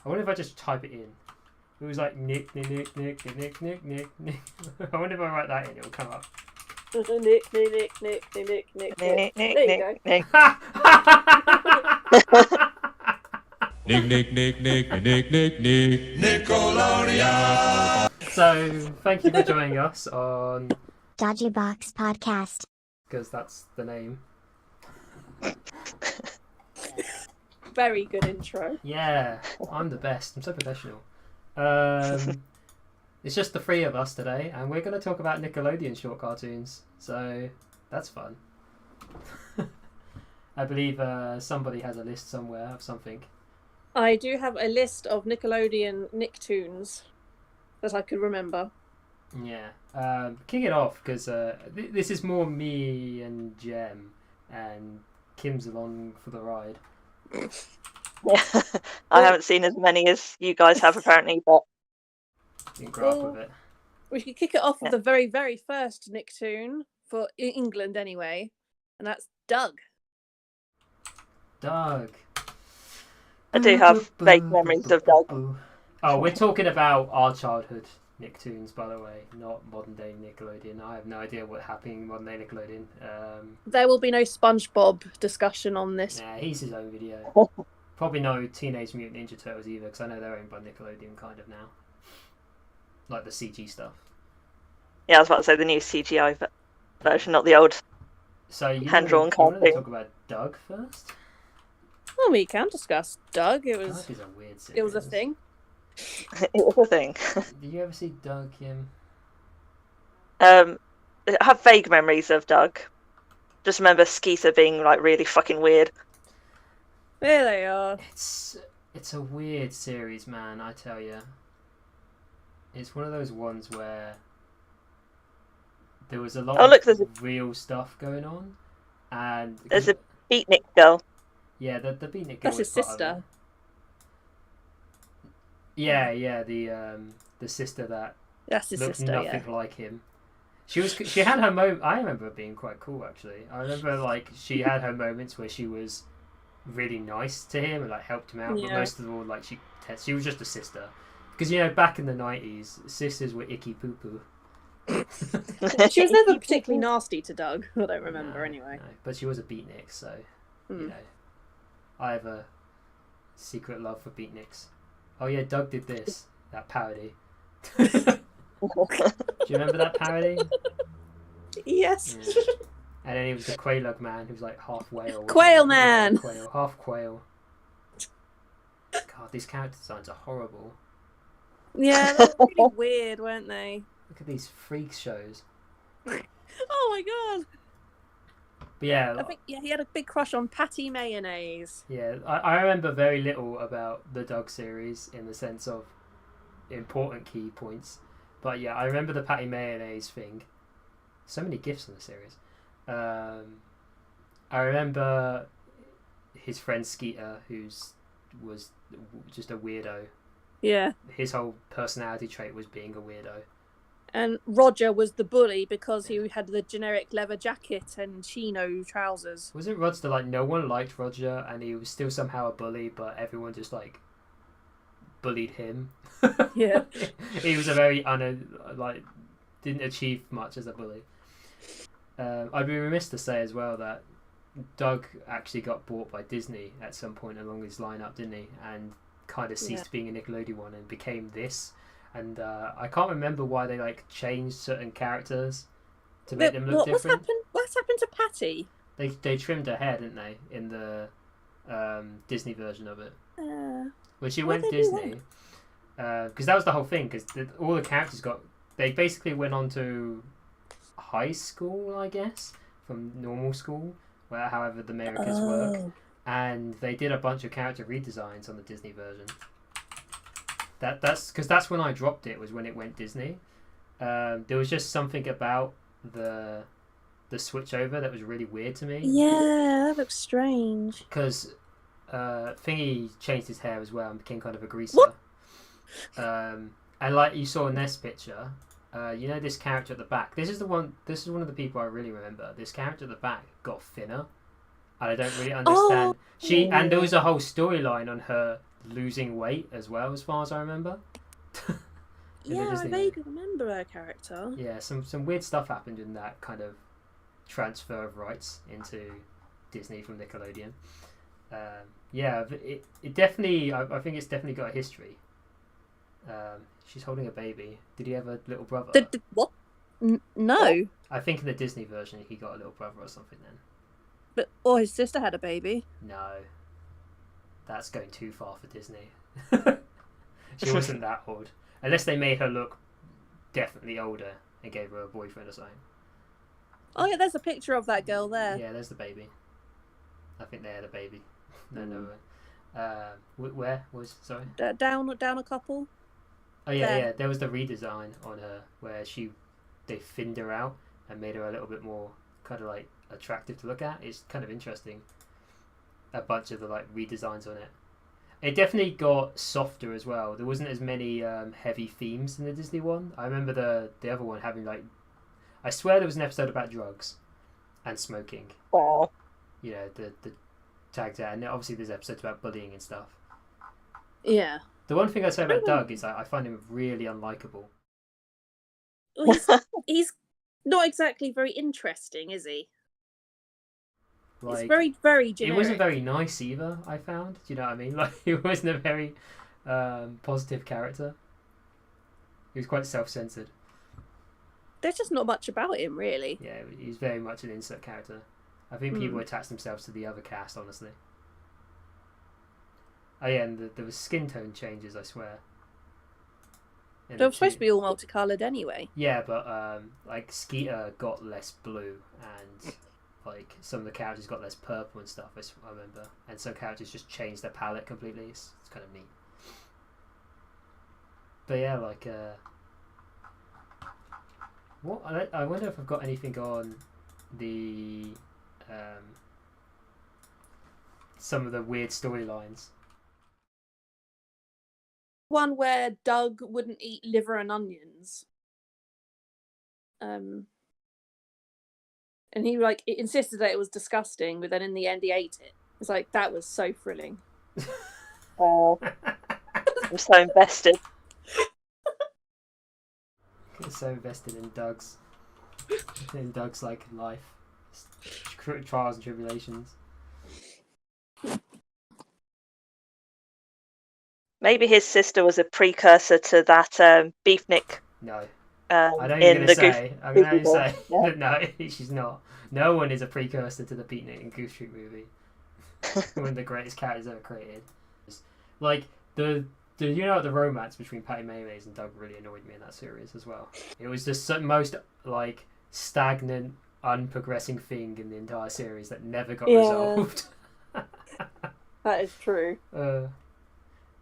I wonder if I just type it in. It was like Nick. I wonder if I write that in, it'll come up. Nick. There you go. Nickelodeon. So, thank you for joining us on DodgyBox Podcast. Because that's the name. Very good intro. Yeah, I'm the best. I'm so professional. It's just the three of us today, and we're going to talk about Nickelodeon short cartoons. So, that's fun. I believe somebody has a list somewhere of something. I do have a list of Nickelodeon Nicktoons that I could remember. Yeah. Kick it off, because this is more me and Jem, and Kim's along for the ride. Yeah, I haven't seen as many as you guys have apparently, but Didn't grow up with it. We could kick it off with the very, very first Nicktoon for England anyway, and that's Doug. Doug. I do have vague memories of Doug. Oh, we're talking about our childhood Nicktoons, by the way, not modern day Nickelodeon. I have no idea what happened in modern day Nickelodeon. There will be no SpongeBob discussion on this. Yeah, he's his own video. Probably no Teenage Mutant Ninja Turtles either, because I know they're owned by Nickelodeon kind of now. Like the CG stuff. Yeah, I was about to say the new CGI version, not the old So you hand-drawn want to cartoon. talk about Doug first? Well, we can discuss Doug. It Doug was is a weird series. it was a thing. It was a thing. Did you ever see Doug, Kim? I have vague memories of Doug. Just remember Skeeter being like really fucking weird. There they are. It's a weird series, man, I tell you. It's one of those ones where there was a lot there's of real stuff going on, and There's a beatnik girl. yeah, the beatnik girl That's was his part of sister. it. Yeah, the sister that That's his looked sister. nothing Yeah. like him. She had her moment. I remember it being quite cool actually. I remember like she had her moments where she was really nice to him and like helped him out. But Yeah. most of all, like she was just a sister, because you know back in the 90s, sisters were icky poo poo. She was never particularly nasty to Doug. I don't remember anyway. No, but she was a beatnik, so you Hmm. know, I have a secret love for beatniks. Oh yeah, Doug did this, that parody. Do you remember that parody? Yes. Yeah. And then he was the Quailug man, who was like half whale. Quail man. Quail, half quail. God, these character designs are horrible. Yeah, they were really weird, weren't they? Look at these freak shows. Oh my god. But yeah, I think he had a big crush on Patty Mayonnaise. yeah, I remember very little about the Doug series in the sense of important key points. But yeah, I remember the Patty Mayonnaise thing. So many gifs in the series. I remember his friend Skeeter, was just a weirdo. Yeah. His whole personality trait was being a weirdo. And Roger was the bully because he had the generic leather jacket and chino trousers. Was it Roger? Like no one liked Roger, and he was still somehow a bully, but everyone just like bullied him. Yeah. He was a very didn't achieve much as a bully. I'd be remiss to say as well that Doug actually got bought by Disney at some point along his lineup, didn't he? And kind of ceased being a Nickelodeon one and became this. And I can't remember why they like changed certain characters to make them look different. What's happened to Patty? They trimmed her hair, didn't they, in the Disney version of it? When she went Disney, because that was the whole thing. Because all the characters they basically went on to high school, I guess, from normal school, where however the Americans work, and they did a bunch of character redesigns on the Disney version. That's because that's when I dropped it, was when it went Disney. There was just something about the switch over that was really weird to me. Yeah, that looks strange. Because Thingy changed his hair as well and became kind of a greaser. What? And like you saw in this picture, you know this character at the back. This is one of the people I really remember. This character at the back got thinner, and I don't really understand. And there was a whole storyline on her losing weight as well, as far as I remember. Yeah, I vaguely remember her character. Yeah, some weird stuff happened in that kind of transfer of rights into Disney from Nickelodeon. Yeah, it definitely, I think it's definitely got a history. She's holding a baby. Did he have a little brother? What? No. I think in the Disney version he got a little brother or something then. Or his sister had a baby. No. That's going too far for Disney. She wasn't that old. Unless they made her look definitely older and gave her a boyfriend or something. Oh yeah, there's a picture of that girl there. Yeah, there's the baby. I think they had a baby. No. Where was, sorry? Down a couple. Oh yeah. There was the redesign on her where they thinned her out and made her a little bit more kind of like attractive to look at. It's kind of interesting. A bunch of the like redesigns on it. It definitely got softer as well. There wasn't as many heavy themes in the Disney one. I remember the other one having like, I swear there was an episode about drugs and smoking. Oh. You know, the tags out, and obviously there's episodes about bullying and stuff. Yeah. The one thing I say about Doug is I find him really unlikable. Well, he's not exactly very interesting, is he? Like, it's very, very generic. He wasn't very nice either, I found. Do you know what I mean? Like, he wasn't a very positive character. He was quite self-centered. There's just not much about him, really. Yeah, he's very much an insert character. I think people attach themselves to the other cast, honestly. Oh yeah, and there was skin tone changes, I swear. They were supposed to be all multicoloured anyway. Yeah, but like Skeeter got less blue, and like some of the characters got less purple and stuff. I remember, and some characters just changed their palette completely. It's kind of neat. But yeah, like what I wonder if I've got anything on the some of the weird storylines. One where Doug wouldn't eat liver and onions. And he like insisted that it was disgusting, but then in the end he ate it. It's like, that was so thrilling. Oh, I'm so invested. I'm so invested in Doug's like life, trials and tribulations. Maybe his sister was a precursor to that beefnik. No. I don't in even the say. I'm going to say yeah. no. She's not. No one is a precursor to the Beatnik and Goof Troop movie. One of the greatest characters ever created. Like the romance between Patty Mayonnaise and Doug really annoyed me in that series as well. It was just the most like stagnant, unprogressing thing in the entire series that never got resolved. That is true.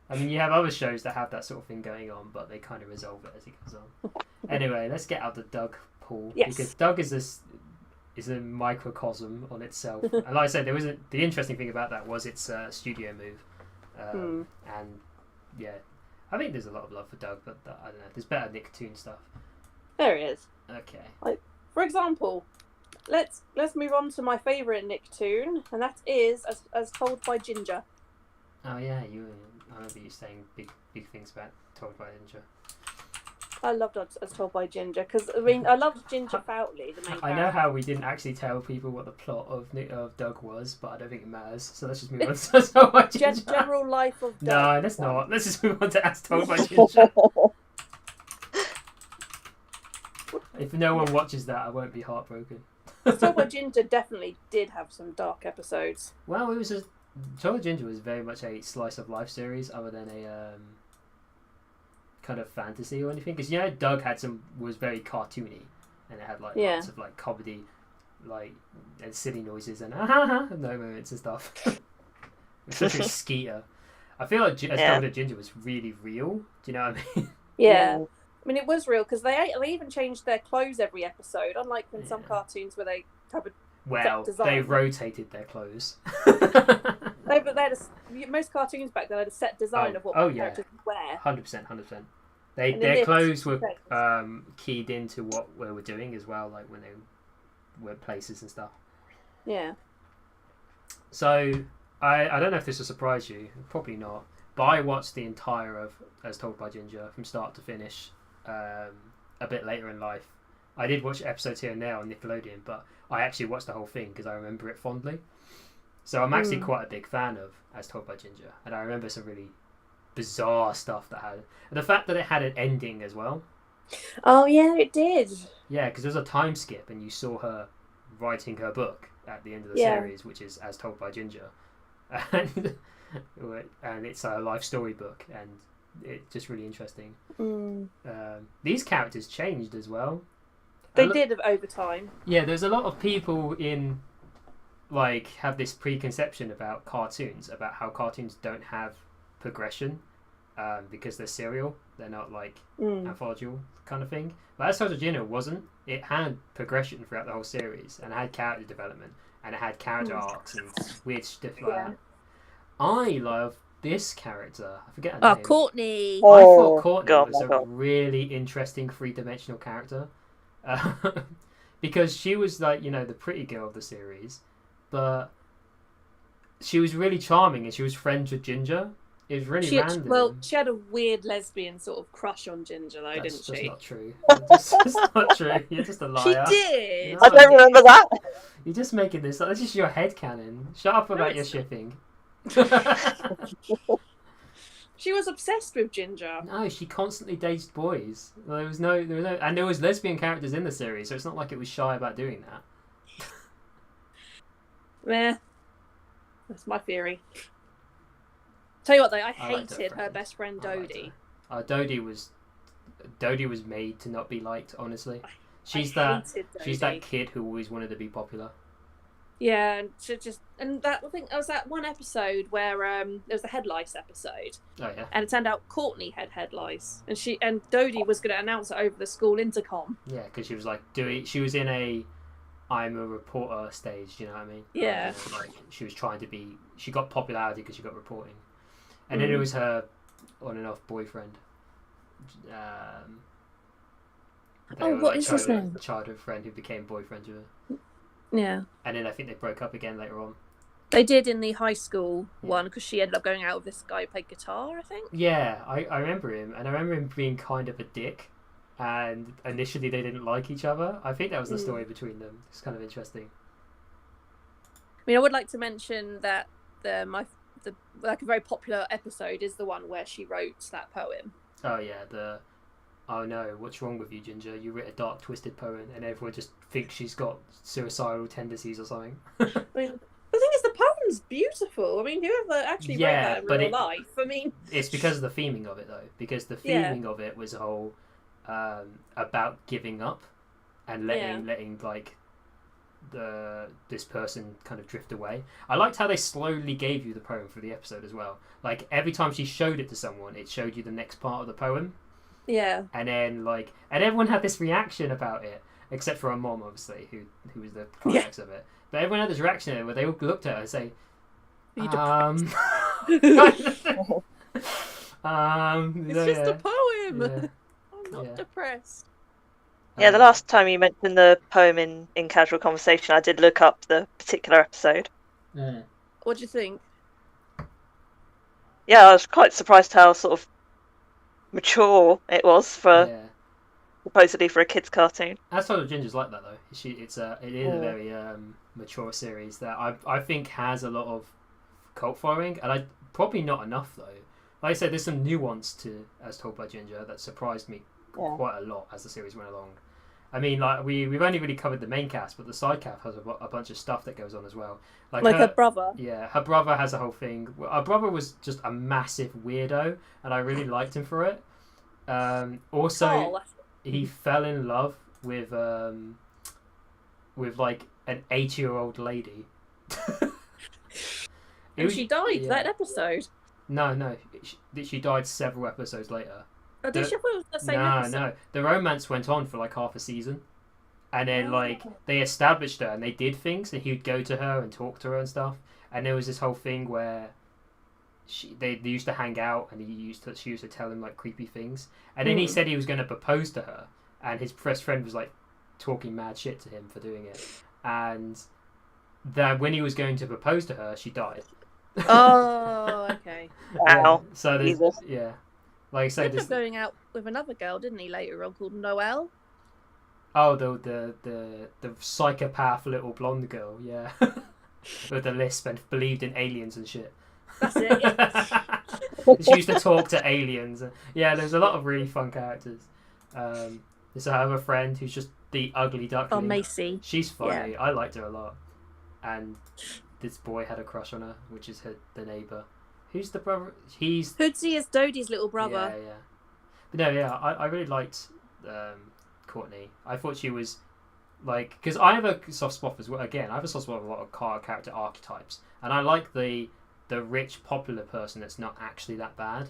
I mean, you have other shows that have that sort of thing going on, but they kind of resolve it as it goes on. Anyway, let's get out the Doug pool. Yes. Because Doug is a microcosm on itself. And like I said, the interesting thing about that was its studio move. And yeah, I think there's a lot of love for Doug, but I don't know. There's better Nicktoon stuff. There is. Okay. Like, for example, let's move on to my favourite Nicktoon, and that is as told by Ginger. Oh yeah, I remember you saying big things about Told by Ginger. I loved As Told by Ginger because I mean I loved Ginger Foutley, the main character. I know how we didn't actually tell people what the plot of Doug was, but I don't think it matters. So let's just move on to As Told by Ginger. General life of Doug. No, let's not. Let's just move on to As Told by Ginger. If no one watches that, I won't be heartbroken. As Told by Ginger definitely did have some dark episodes. Well, it was Told by Ginger was very much a slice of life series, other than a kind of fantasy or anything. Because Doug was very cartoony, and it had like lots of like comedy, like and silly noises and no moments and stuff. Especially Skeeter. I feel like As Told by Ginger was really real. Do you know what I mean? Yeah. I mean, it was real because they even changed their clothes every episode, unlike in some cartoons where they have a set design. They rotated their clothes. But they had most cartoons back then had a set design of what characters would wear. 100%. Their clothes were keyed into what we were doing as well, like when they went places and stuff. Yeah. So I don't know if this will surprise you, probably not, But I watched the entire of As Told by Ginger from start to finish a bit later in life. I did watch episodes here and there on Nickelodeon, but I actually watched the whole thing because I remember it fondly. So I'm actually quite a big fan of As Told by Ginger, and I remember some really bizarre stuff that had... And the fact that it had an ending as well. Oh, yeah, it did. Yeah, because there was a time skip and you saw her writing her book at the end of the series, which is As Told by Ginger. And it's a life story book, and it's just really interesting. These characters changed as well. They did over time. Yeah, there's a lot of people in... like have this preconception about cartoons, about how cartoons don't have progression because they're serial, they're not like anthological kind of thing. But As Told by Ginger wasn't. It had progression throughout the whole series, and it had character development, and it had character arcs and weird stuff like that. I love this character. I forget her name. Courtney. I thought Courtney was a really interesting three-dimensional character because she was like, the pretty girl of the series. But she was really charming, and she was friends with Ginger. It was really random. Well, she had a weird lesbian sort of crush on Ginger, though, didn't she? That's not true. That's not true. You're just a liar. She did. No, I don't remember that. You're just making this up. That's just your headcanon. Shut up about your shipping. She was obsessed with Ginger. No, she constantly dated boys. There was no, and there was lesbian characters in the series, so it's not like it was shy about doing that. Meh. That's my theory. Tell you what, though, I liked hated her best friend Dodie. Dodie was made to not be liked. Honestly, she's that kid who always wanted to be popular. Yeah, and that I think there was that one episode where there was the head lice episode. Oh yeah. And it turned out Courtney had head lice, and Dodie was going to announce it over the school intercom. Yeah, because she was like she was in a I'm a reporter stage. Do you know what I mean? Yeah. Like she was trying to be. She got popularity because she got reporting, and then it was her on and off boyfriend. What is his name? Childhood friend who became boyfriend with her. Yeah. And then I think they broke up again later on. They did in the high school one because she ended up going out with this guy who played guitar, I think. Yeah, I remember him, and I remember him being kind of a dick. And initially they didn't like each other. I think that was the story between them. It's kind of interesting. I mean, I would like to mention that a very popular episode is the one where she wrote that poem. Oh yeah, oh no, what's wrong with you, Ginger? You wrote a dark, twisted poem, and everyone just thinks she's got suicidal tendencies or something. I mean, the thing is, the poem's beautiful. I mean, whoever actually wrote that in real life, I mean... It's because of the theming of it, though. Because the theming of it was a whole about giving up and letting like this person kind of drift away. I liked how they slowly gave you the poem for the episode as well. Like, every time she showed it to someone, it showed you the next part of the poem. Yeah. And then and everyone had this reaction about it, except for her mom, obviously, who was the climax of it. But everyone had this reaction where they all looked at her and say, It's just a poem. Yeah. I'm not depressed. Yeah, the last time you mentioned the poem in casual conversation, I did look up the particular episode. What do you think? Yeah, I was quite surprised how sort of mature it was supposedly for a kids' cartoon. As Told by Ginger's like that though. It is a very mature series that I think has a lot of cult following, and probably not enough though. Like I said, there's some nuance to As Told by Ginger that surprised me quite a lot as the series went along. I mean, like we've only really covered the main cast, but the side cast has a bunch of stuff that goes on as well. Like her brother. Yeah, her brother has a whole thing. Her brother was just a massive weirdo, and I really liked him for it. Also, he fell in love with like an 80-year-old lady. And she died that episode. No, she died several episodes later. Oh, did she? I thought it was the same episode. No. The romance went on for like half a season. And then they established her and they did things, and he would go to her and talk to her and stuff. And there was this whole thing where they used to hang out, and she used to tell him like creepy things. And then he said he was going to propose to her, and his best friend was like talking mad shit to him for doing it. And that when he was going to propose to her, she died. Oh, okay. Wow. Yeah, so there's, Jesus. yeah, like I He say, ended this. up going out with another girl, didn't he, later on, called Noelle? Oh, the psychopath little blonde girl, yeah, with the lisp and believed in aliens and shit. That's it. She used to talk to aliens. Yeah, there's a lot of really fun characters. So I have a friend who's just the ugly duckling. Oh, Macy. She's funny. Yeah. I liked her a lot. And this boy had a crush on her, which is the neighbour. Who's the brother? He's Hoodsie is Dodie's little brother. Yeah, yeah. But no, yeah, I really liked Courtney. I thought she was like, because I have a soft spot as well. Again, I have a soft spot for a lot of character archetypes, and I like the rich popular person that's not actually that bad.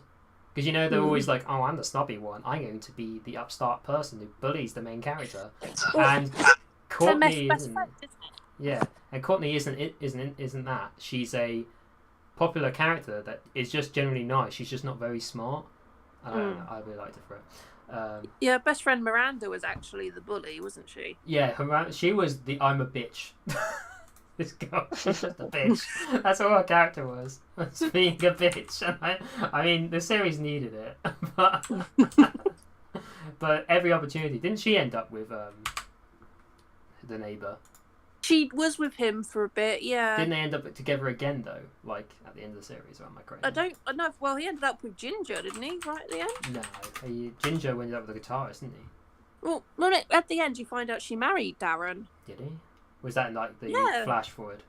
Because they're always like, oh, I'm the snobby one. I'm going to be the upstart person who bullies the main character. And Courtney isn't. Yeah, and Courtney isn't that. She's a popular character that is just generally nice. She's just not very smart. I really liked her for it. Yeah, best friend Miranda was actually the bully, wasn't she? Yeah, she was the I'm a bitch. This girl, she's just a bitch. That's all her character was being a bitch. And I mean, the series needed it, but every opportunity. Didn't she end up with the neighbour? She was with him for a bit, yeah. Didn't they end up together again though? Like at the end of the series, or am I crazy? I know. Well, he ended up with Ginger, didn't he? Right at the end. No, Ginger ended up with the guitarist, didn't he? Well, at the end, you find out she married Darren. Did he? Was that in like the flash forward?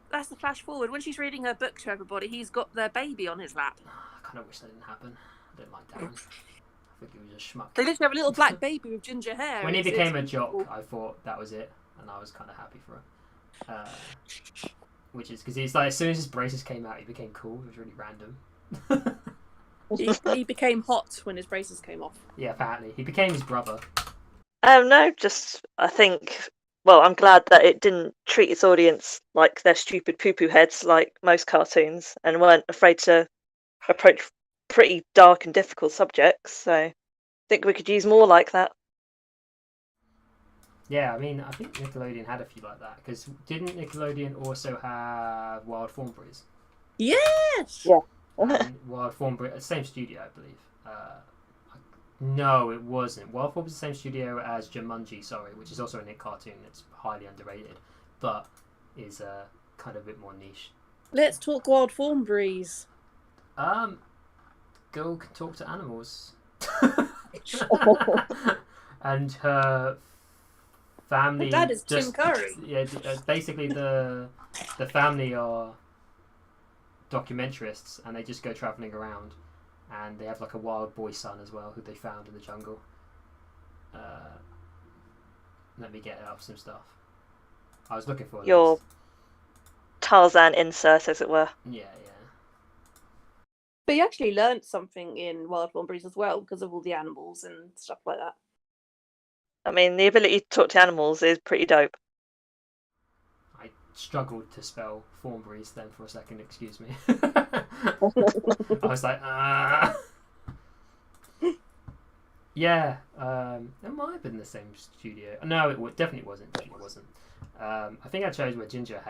That's the flash forward. When she's reading her book to everybody, he's got their baby on his lap. I kind of wish that didn't happen. I don't like Darren. I think he was a schmuck. They literally have a little black baby with ginger hair. When he became a jock, I thought that was it, and I was kind of happy for him. Which is because he's like, as soon as his braces came out, he became cool. It was really random. he became hot when his braces came off. Yeah, apparently he became his brother. No, just I think. Well, I'm glad that it didn't treat its audience like they're stupid poo-poo heads like most cartoons, and weren't afraid to approach pretty dark and difficult subjects. So I think we could use more like that. Yeah, I mean, I think Nickelodeon had a few like that, because didn't Nickelodeon also have Wild Thornberrys? Yes! Yeah. And Wild Thornberry, same studio, I believe. No, it wasn't. Wild Thornberry's the same studio as Jumanji, which is also a Nick cartoon that's highly underrated, but is kind of a bit more niche. Let's talk Wild Thornberrys. Girl can talk to animals. And her family. Her dad is Tim Curry. Yeah, basically the family are documentarists, and they just go travelling around, and they have like a wild boy son as well, who they found in the jungle. Let me get up some stuff. I was looking for your list. Tarzan insert, as it were. Yeah. But you actually learnt something in Wild Thornberrys as well, because of all the animals and stuff like that. I mean, the ability to talk to animals is pretty dope. I struggled to spell Thornberrys then for a second, excuse me. I was like, Yeah, it might have been the same studio. No, it definitely wasn't. I think I chose where Ginger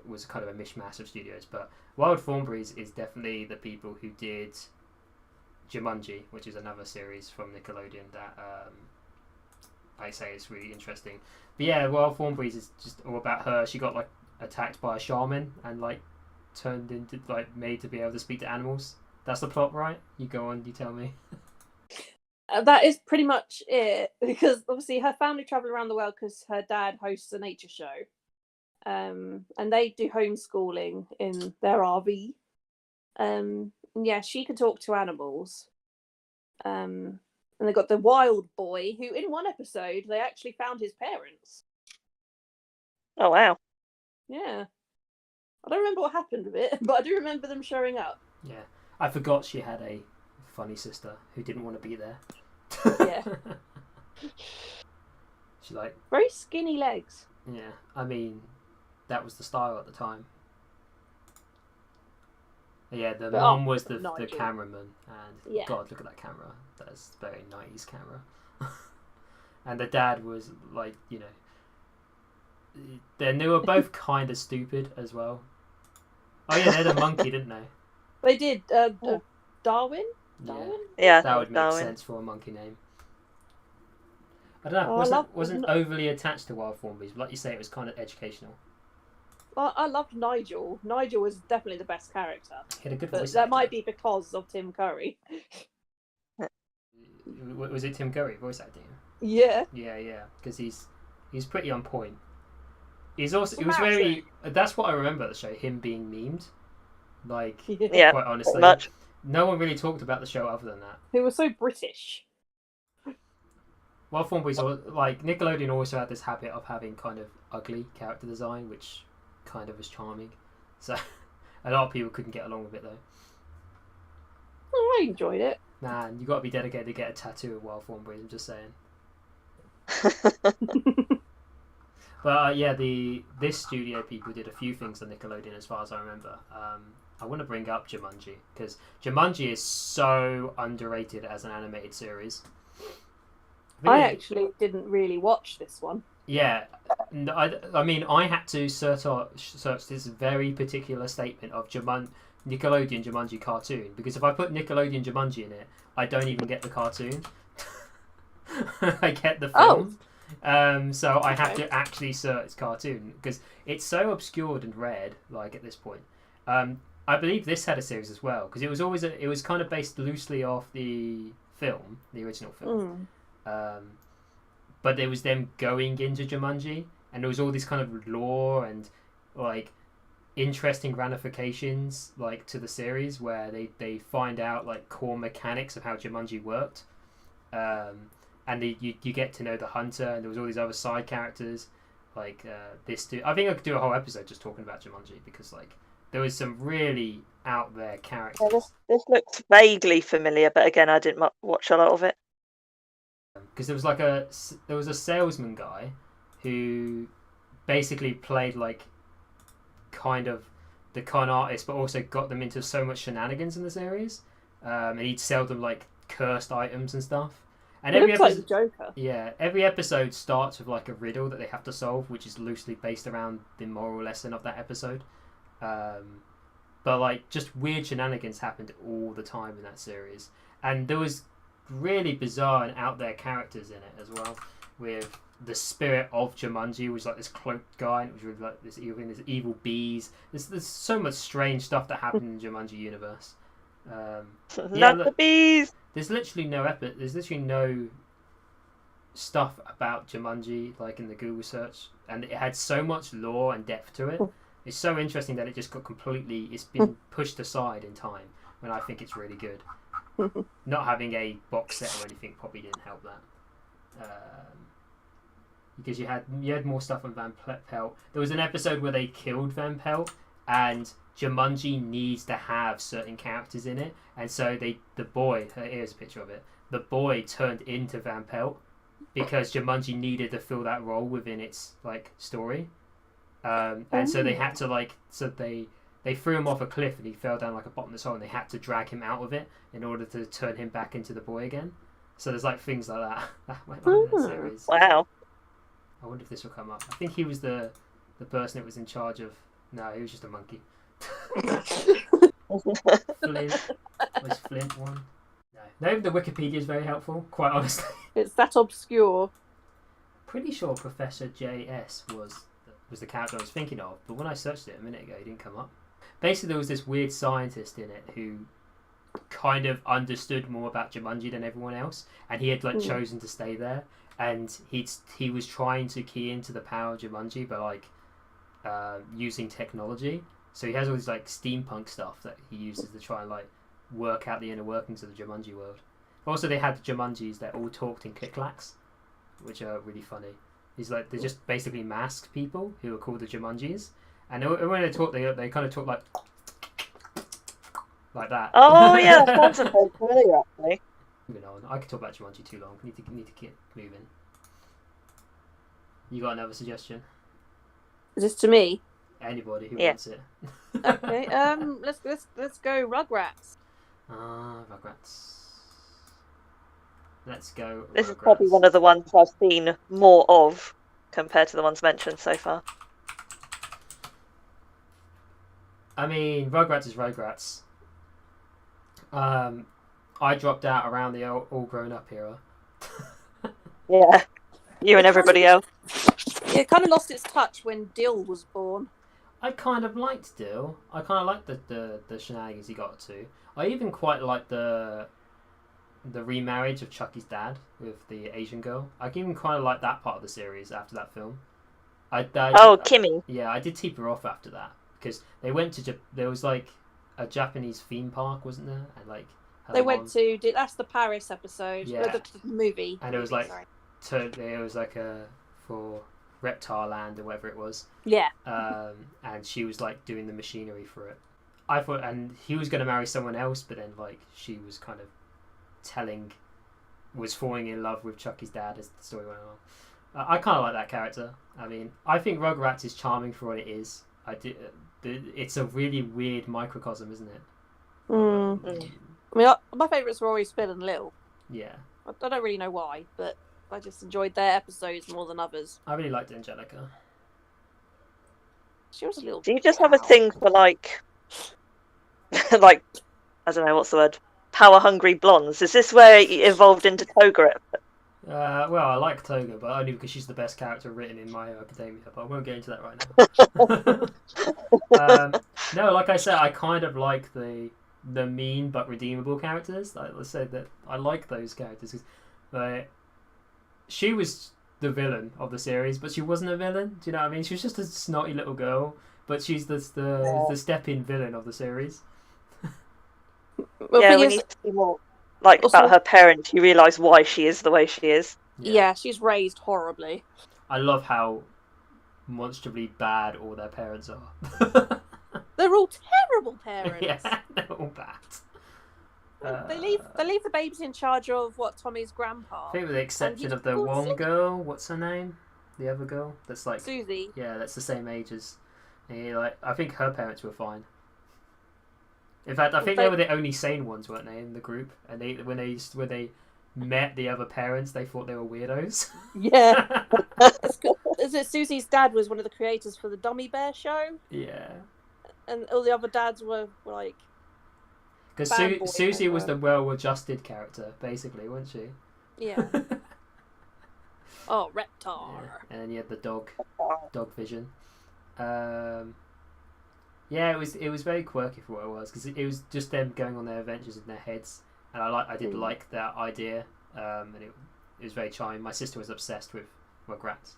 was kind of a mishmash of studios, but Wild Thornberrys is definitely the people who did Jumanji, which is another series from Nickelodeon that I say is really interesting. But yeah, Wild Thornberrys is just all about her. She got like attacked by a shaman and like turned into made to be able to speak to animals. That's the plot, right? You go on, you tell me. That is pretty much it, because obviously her family travel around the world because her dad hosts a nature show, and they do homeschooling in their RV. Yeah, she can talk to animals. And they got the wild boy, who in one episode they actually found his parents. Oh wow! Yeah, I don't remember what happened with it, but I do remember them showing up. Yeah, I forgot she had a funny sister who didn't want to be there. Yeah. She like very skinny legs. Yeah, I mean, that was the style at the time. Yeah, the mom was the cameraman, and God, look at that camera. That's very 90s camera. And the dad was like, they were both kind of stupid as well. Oh yeah, they had a monkey, didn't they? They did. Darwin. Darwin. Yeah, That would make Darwin. sense for a monkey name. I don't know. Wasn't overly attached to Wild Thornberrys, but like you say, it was kind of educational. Well, I loved Nigel. Nigel was definitely the best character. He had a good But voice. that actor. might be because of Tim Curry. Was it Tim Curry voice acting? Yeah. Yeah, because he's pretty on point. He's also it was very. That's what I remember at the show. Him being memed, like Yeah, quite honestly, much. no one really talked about the show other than that. He was so British. Wild Thornberrys, like Nickelodeon, also had this habit of having kind of ugly character design, which kind of was charming. So a lot of people couldn't get along with it though. Oh, I enjoyed it. Man, you got to be dedicated to get a tattoo of Wild Thornberrys. I'm just saying. But yeah, this studio people did a few things on Nickelodeon as far as I remember. I want to bring up Jumanji because Jumanji is so underrated as an animated series. I actually didn't really watch this one. Yeah, I mean, I had to search this very particular statement of Nickelodeon Jumanji cartoon because if I put Nickelodeon Jumanji in it, I don't even get the cartoon. I get the film. So I have to actually search cartoon because it's so obscured and red. Like at this point, I believe this had a series as well because it was kind of based loosely off the film, the original film. But there was them going into Jumanji, and there was all this kind of lore and like interesting ramifications like to the series where they find out like core mechanics of how Jumanji worked. And you get to know the hunter, and there was all these other side characters, like this. I think I could do a whole episode just talking about Jumanji because like there was some really out there characters. Yeah, this looks vaguely familiar, but again, I didn't watch a lot of it. Because there was a salesman guy who basically played like kind of the con artist, but also got them into so much shenanigans in the series, and he'd sell them like cursed items and stuff. And every episode, like the Joker. Yeah, every episode starts with like a riddle that they have to solve, which is loosely based around the moral lesson of that episode. But like just weird shenanigans happened all the time in that series, and there was really bizarre and out there characters in it as well. With the spirit of Jumanji was like this cloaked guy, and it was really like this evil bees. There's so much strange stuff that happened in the Jumanji universe. The bees. There's literally no stuff about Jumanji like in the Google search, and it had so much lore and depth to it. It's so interesting that it just got it's been pushed aside in time when I think it's really good. Not having a box set or anything probably didn't help that. Because you had more stuff on Van Pelt. There was an episode where they killed Van Pelt, and Jumanji needs to have certain characters in it, and so the boy, here's a picture of it, the boy turned into Van Pelt because Jumanji needed to fill that role within its like story, and so they had to they threw him off a cliff and he fell down like a bottomless hole, and they had to drag him out of it in order to turn him back into the boy again. So there's like things like that that went on in that series. Wow. I wonder if this will come up. I think he was the person that was in charge of. No, he was just a monkey. Flint. Was Flint one? No, the Wikipedia is very helpful, quite honestly. It's that obscure. Pretty sure Professor J.S. was the character I was thinking of, but when I searched it a minute ago, he didn't come up. Basically, there was this weird scientist in it who kind of understood more about Jumanji than everyone else, and he had chosen to stay there, and he was trying to key into the power of Jumanji by using technology. So he has all this like steampunk stuff that he uses to try and like work out the inner workings of the Jumanji world. Also, they had the Jumanjis that all talked in click-clacks, which are really funny. They're just basically masked people who are called the Jumanjis, and when they talk, they kind of talk like that. Oh yeah, that sounds familiar actually. Moving on, I could talk about Jumanji too long. We need to keep moving. You got another suggestion? Is this to me? Anybody who wants it. Okay. Let's go Rugrats. Rugrats. Let's go. This Rugrats. is probably one of the ones I've seen more of compared to the ones mentioned so far. I mean, Rugrats is Rugrats. I dropped out around the all grown up era. Yeah, you and everybody else. It kind of lost its touch when Dill was born. I kind of liked Dill. I kind of liked the shenanigans he got to. I even quite liked the remarriage of Chucky's dad with the Asian girl. I even kind of like that part of the series after that film. Kimmy. Yeah, I did taper off after that because they went to there was like a Japanese theme park, wasn't there? And like they went to that's the Paris episode, yeah, the movie, and it was like it was like for Reptile Land or whatever it was. Yeah. And she was like doing the machinery for it. I thought, and he was going to marry someone else, but then like she was kind of was falling in love with Chucky's dad as the story went on. I kind of like that character. I mean, I think Rugrats is charming for what it is. It's a really weird microcosm, isn't it? I mean, my favourites were always Phil and Lil. Yeah. I don't really know why, but I just enjoyed their episodes more than others. I really liked Angelica. She was a little. Do you just have a thing for like I don't know what's the word? Power hungry blondes. Is this where it evolved into Toga? Well, I like Toga, but only because she's the best character written in My Hero Academia. But I won't get into that right now. No, like I said, I kind of like the mean but redeemable characters. Like, let's say that I like those characters because she was the villain of the series, but she wasn't a villain. Do you know what I mean? She was just a snotty little girl, but she's the step-in villain of the series. Well, yeah, when you see more about her parents, you realise why she is the way she is. Yeah, she's raised horribly. I love how monstrously bad all their parents are. They're all terrible parents. Yeah, they're all bad. They leave the babies in charge of Tommy's grandpa. I think with the exception of the one girl, what's her name? The other girl that's like Susie. Yeah, that's the same age as. I think her parents were fine. In fact, I think they were the only sane ones, weren't they, in the group? And when they met the other parents, they thought they were weirdos. Yeah. Is it Susie's dad was one of the creators for the Dummy Bear show? Yeah. And all the other dads were like. Because Susie was the well-adjusted character, basically, wasn't she? Yeah. Oh, Reptar. Yeah. And then you had the dog vision. Yeah, it was very quirky for what it was because it was just them going on their adventures in their heads, and I did like that idea, and it was very charming. My sister was obsessed with Rugrats.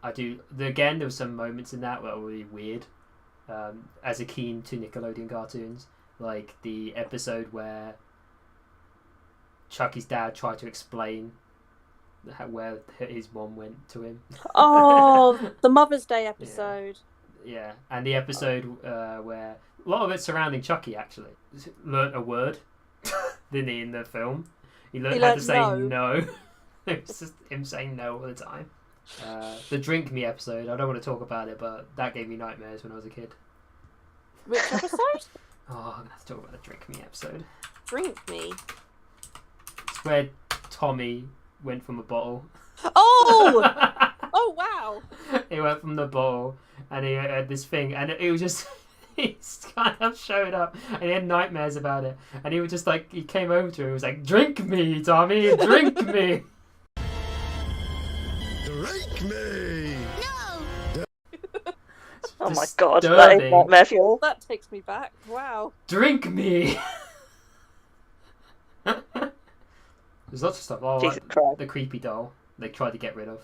There were some moments in that that were really weird. As a keen to Nickelodeon cartoons, like the episode where Chucky's dad tried to explain where his mom went to him. Oh, the Mother's Day episode. Yeah, and the episode where a lot of it surrounding Chucky actually learnt a word, didn't he, in the film? He learned how to say no. It was just him saying no all the time. The Drink Me episode, I don't want to talk about it, but that gave me nightmares when I was a kid. Which episode? Oh, I'm going to have to talk about the Drink Me episode. Drink Me? It's where Tommy went from a bottle. Oh! Oh, wow. He went from the bottle and he had this thing, and it was just... he kind of showed up and he had nightmares about it. And he was just like, he came over to him and was like, "Drink me, Tommy, drink me." Drink me! No! Oh my god, that is nightmare fuel. That takes me back. Wow. Drink me! There's lots of stuff. Oh, like the creepy doll they tried to get rid of.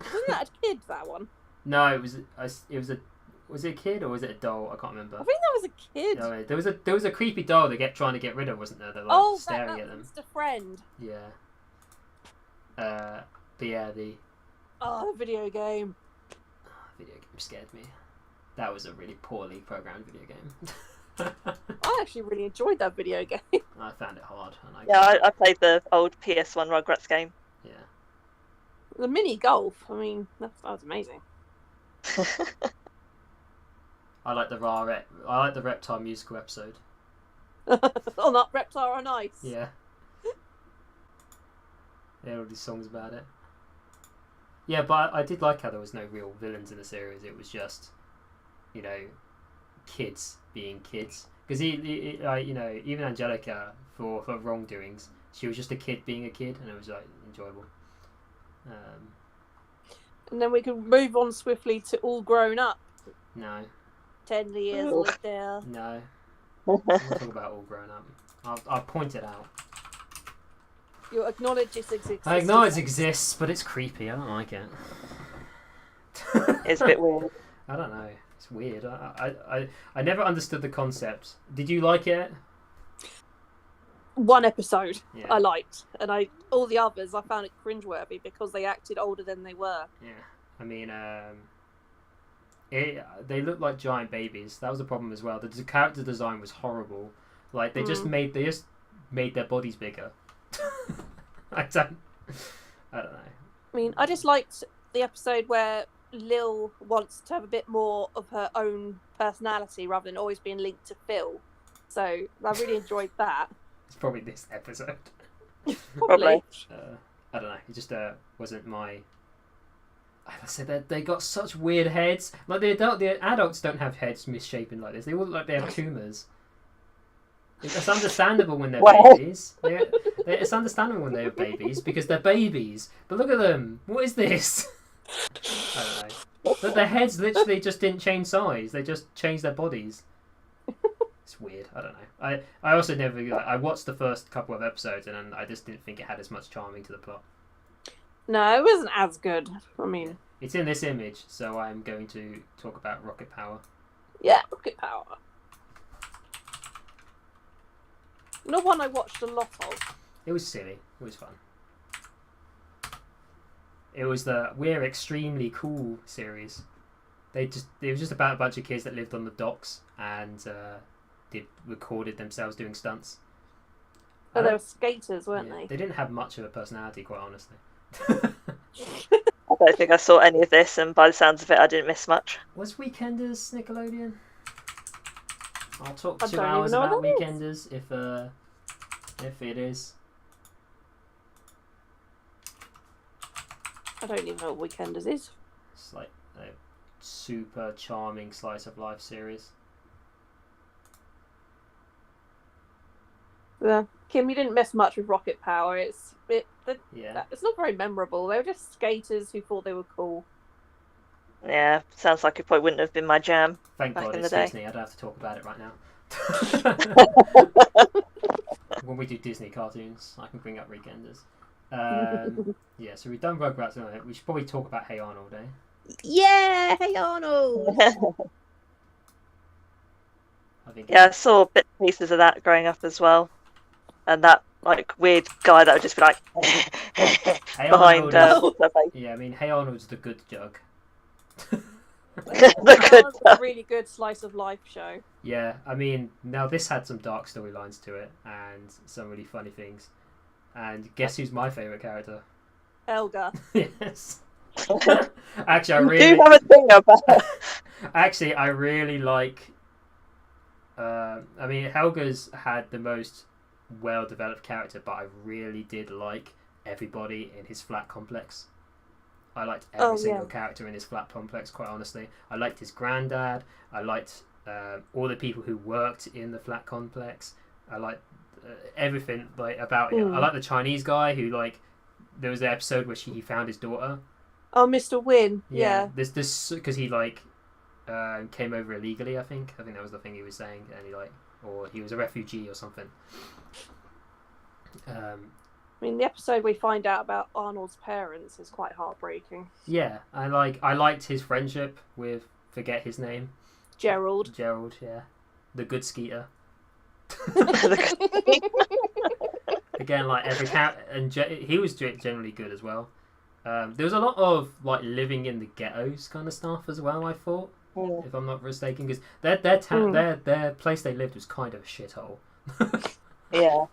Wasn't that a kid, that one? No, it was was it a kid or was it a doll? I can't remember. I think that was a kid. No, there was a creepy doll they trying to get rid of, wasn't there? They're like staring at them. That's the friend. Yeah. But yeah, the video game. Video game scared me. That was a really poorly programmed video game. I actually really enjoyed that video game. I found it hard. I played the old PS1 Rugrats game. Yeah. The mini golf. I mean, that was amazing. I like the Reptile musical episode. Oh, not Reptar on Ice. Yeah. They had all these songs about it. Yeah, but I did like how there was no real villains in the series. It was just, kids being kids. Because even Angelica for her wrongdoings, she was just a kid being a kid, and it was like enjoyable. And then we can move on swiftly to All Grown Up. No. 10 years later. No. I'm not talking about All Grown Up. I'll point it out. You acknowledge its existence. I acknowledge it exists, but it's creepy. I don't like it. It's a bit weird. I don't know. It's weird. I never understood the concept. Did you like it? One episode Yeah. I liked, and all the others I found it cringeworthy because they acted older than they were. Yeah. I mean, they looked like giant babies. That was the problem as well. The character design was horrible. Like they just made their bodies bigger. I don't know. I mean, I just liked the episode where Lil wants to have a bit more of her own personality rather than always being linked to Phil. So I really enjoyed that. It's probably this episode. Probably. I don't know. It just wasn't my. I said that they got such weird heads. Like the adults don't have heads misshapen like this. They all look like they have tumours. It's understandable when they're babies. It's understandable when they're babies because they're babies. But look at them. What is this? I don't know. But their heads literally just didn't change size. They just changed their bodies. It's weird. I don't know. I also never. I watched the first couple of episodes and then I just didn't think it had as much charming to the plot. No, it wasn't as good. I mean, it's in this image, so I'm going to talk about Rocket Power. Yeah, Rocket Power. Not one I watched a lot of. It was silly. It was fun. It was the We're Extremely Cool series. It was just about a bunch of kids that lived on the docks and recorded themselves doing stunts. Oh, they were skaters, weren't they? They didn't have much of a personality, quite honestly. I don't think I saw any of this, and by the sounds of it, I didn't miss much. Was Weekenders Nickelodeon? I'll talk I 2 don't even hours know about what that Weekenders if it is. I don't even know what Weekenders is. It's like a super charming slice of life series. Yeah. Kim, you didn't miss much with Rocket Power. It's not very memorable. They were just skaters who thought they were cool. Yeah, sounds like it probably wouldn't have been my jam. Thank back God in it's the day. Disney. I don't have to talk about it right now. When we do Disney cartoons, I can bring up Weekenders. Yeah, so we've done Rugrats. We should probably talk about Hey Arnold, eh? Yeah, Hey Arnold. Yeah, I saw bits and pieces of that growing up as well, and that like weird guy that would just be like Hey behind. Arnold What's her face? Yeah, I mean, Hey Arnold's the good jug. That was a really good slice of life show. Yeah, I mean, now this had some dark storylines to it and some really funny things. And guess who's my favourite character? Elga. Yes. Actually, I You really do have a thing about. Actually, I really like. I mean, Helga's had the most well-developed character, but I really did like everybody in his flat complex. I liked every single character in his flat complex, quite honestly. I liked his granddad. I liked all the people who worked in the flat complex. I liked everything about him. I like the Chinese guy who there was an episode where he found his daughter. Oh, Mr. Win. Yeah. This because he came over illegally. I think that was the thing he was saying, and or he was a refugee or something. I mean, the episode we find out about Arnold's parents is quite heartbreaking. Yeah, I liked his friendship with, forget his name. Gerald, yeah. The good skeeter. Again, every character, and he was generally good as well. There was a lot of living in the ghettos kind of stuff as well, I thought, if I'm not mistaken, because their place they lived was kind of a shithole. Yeah.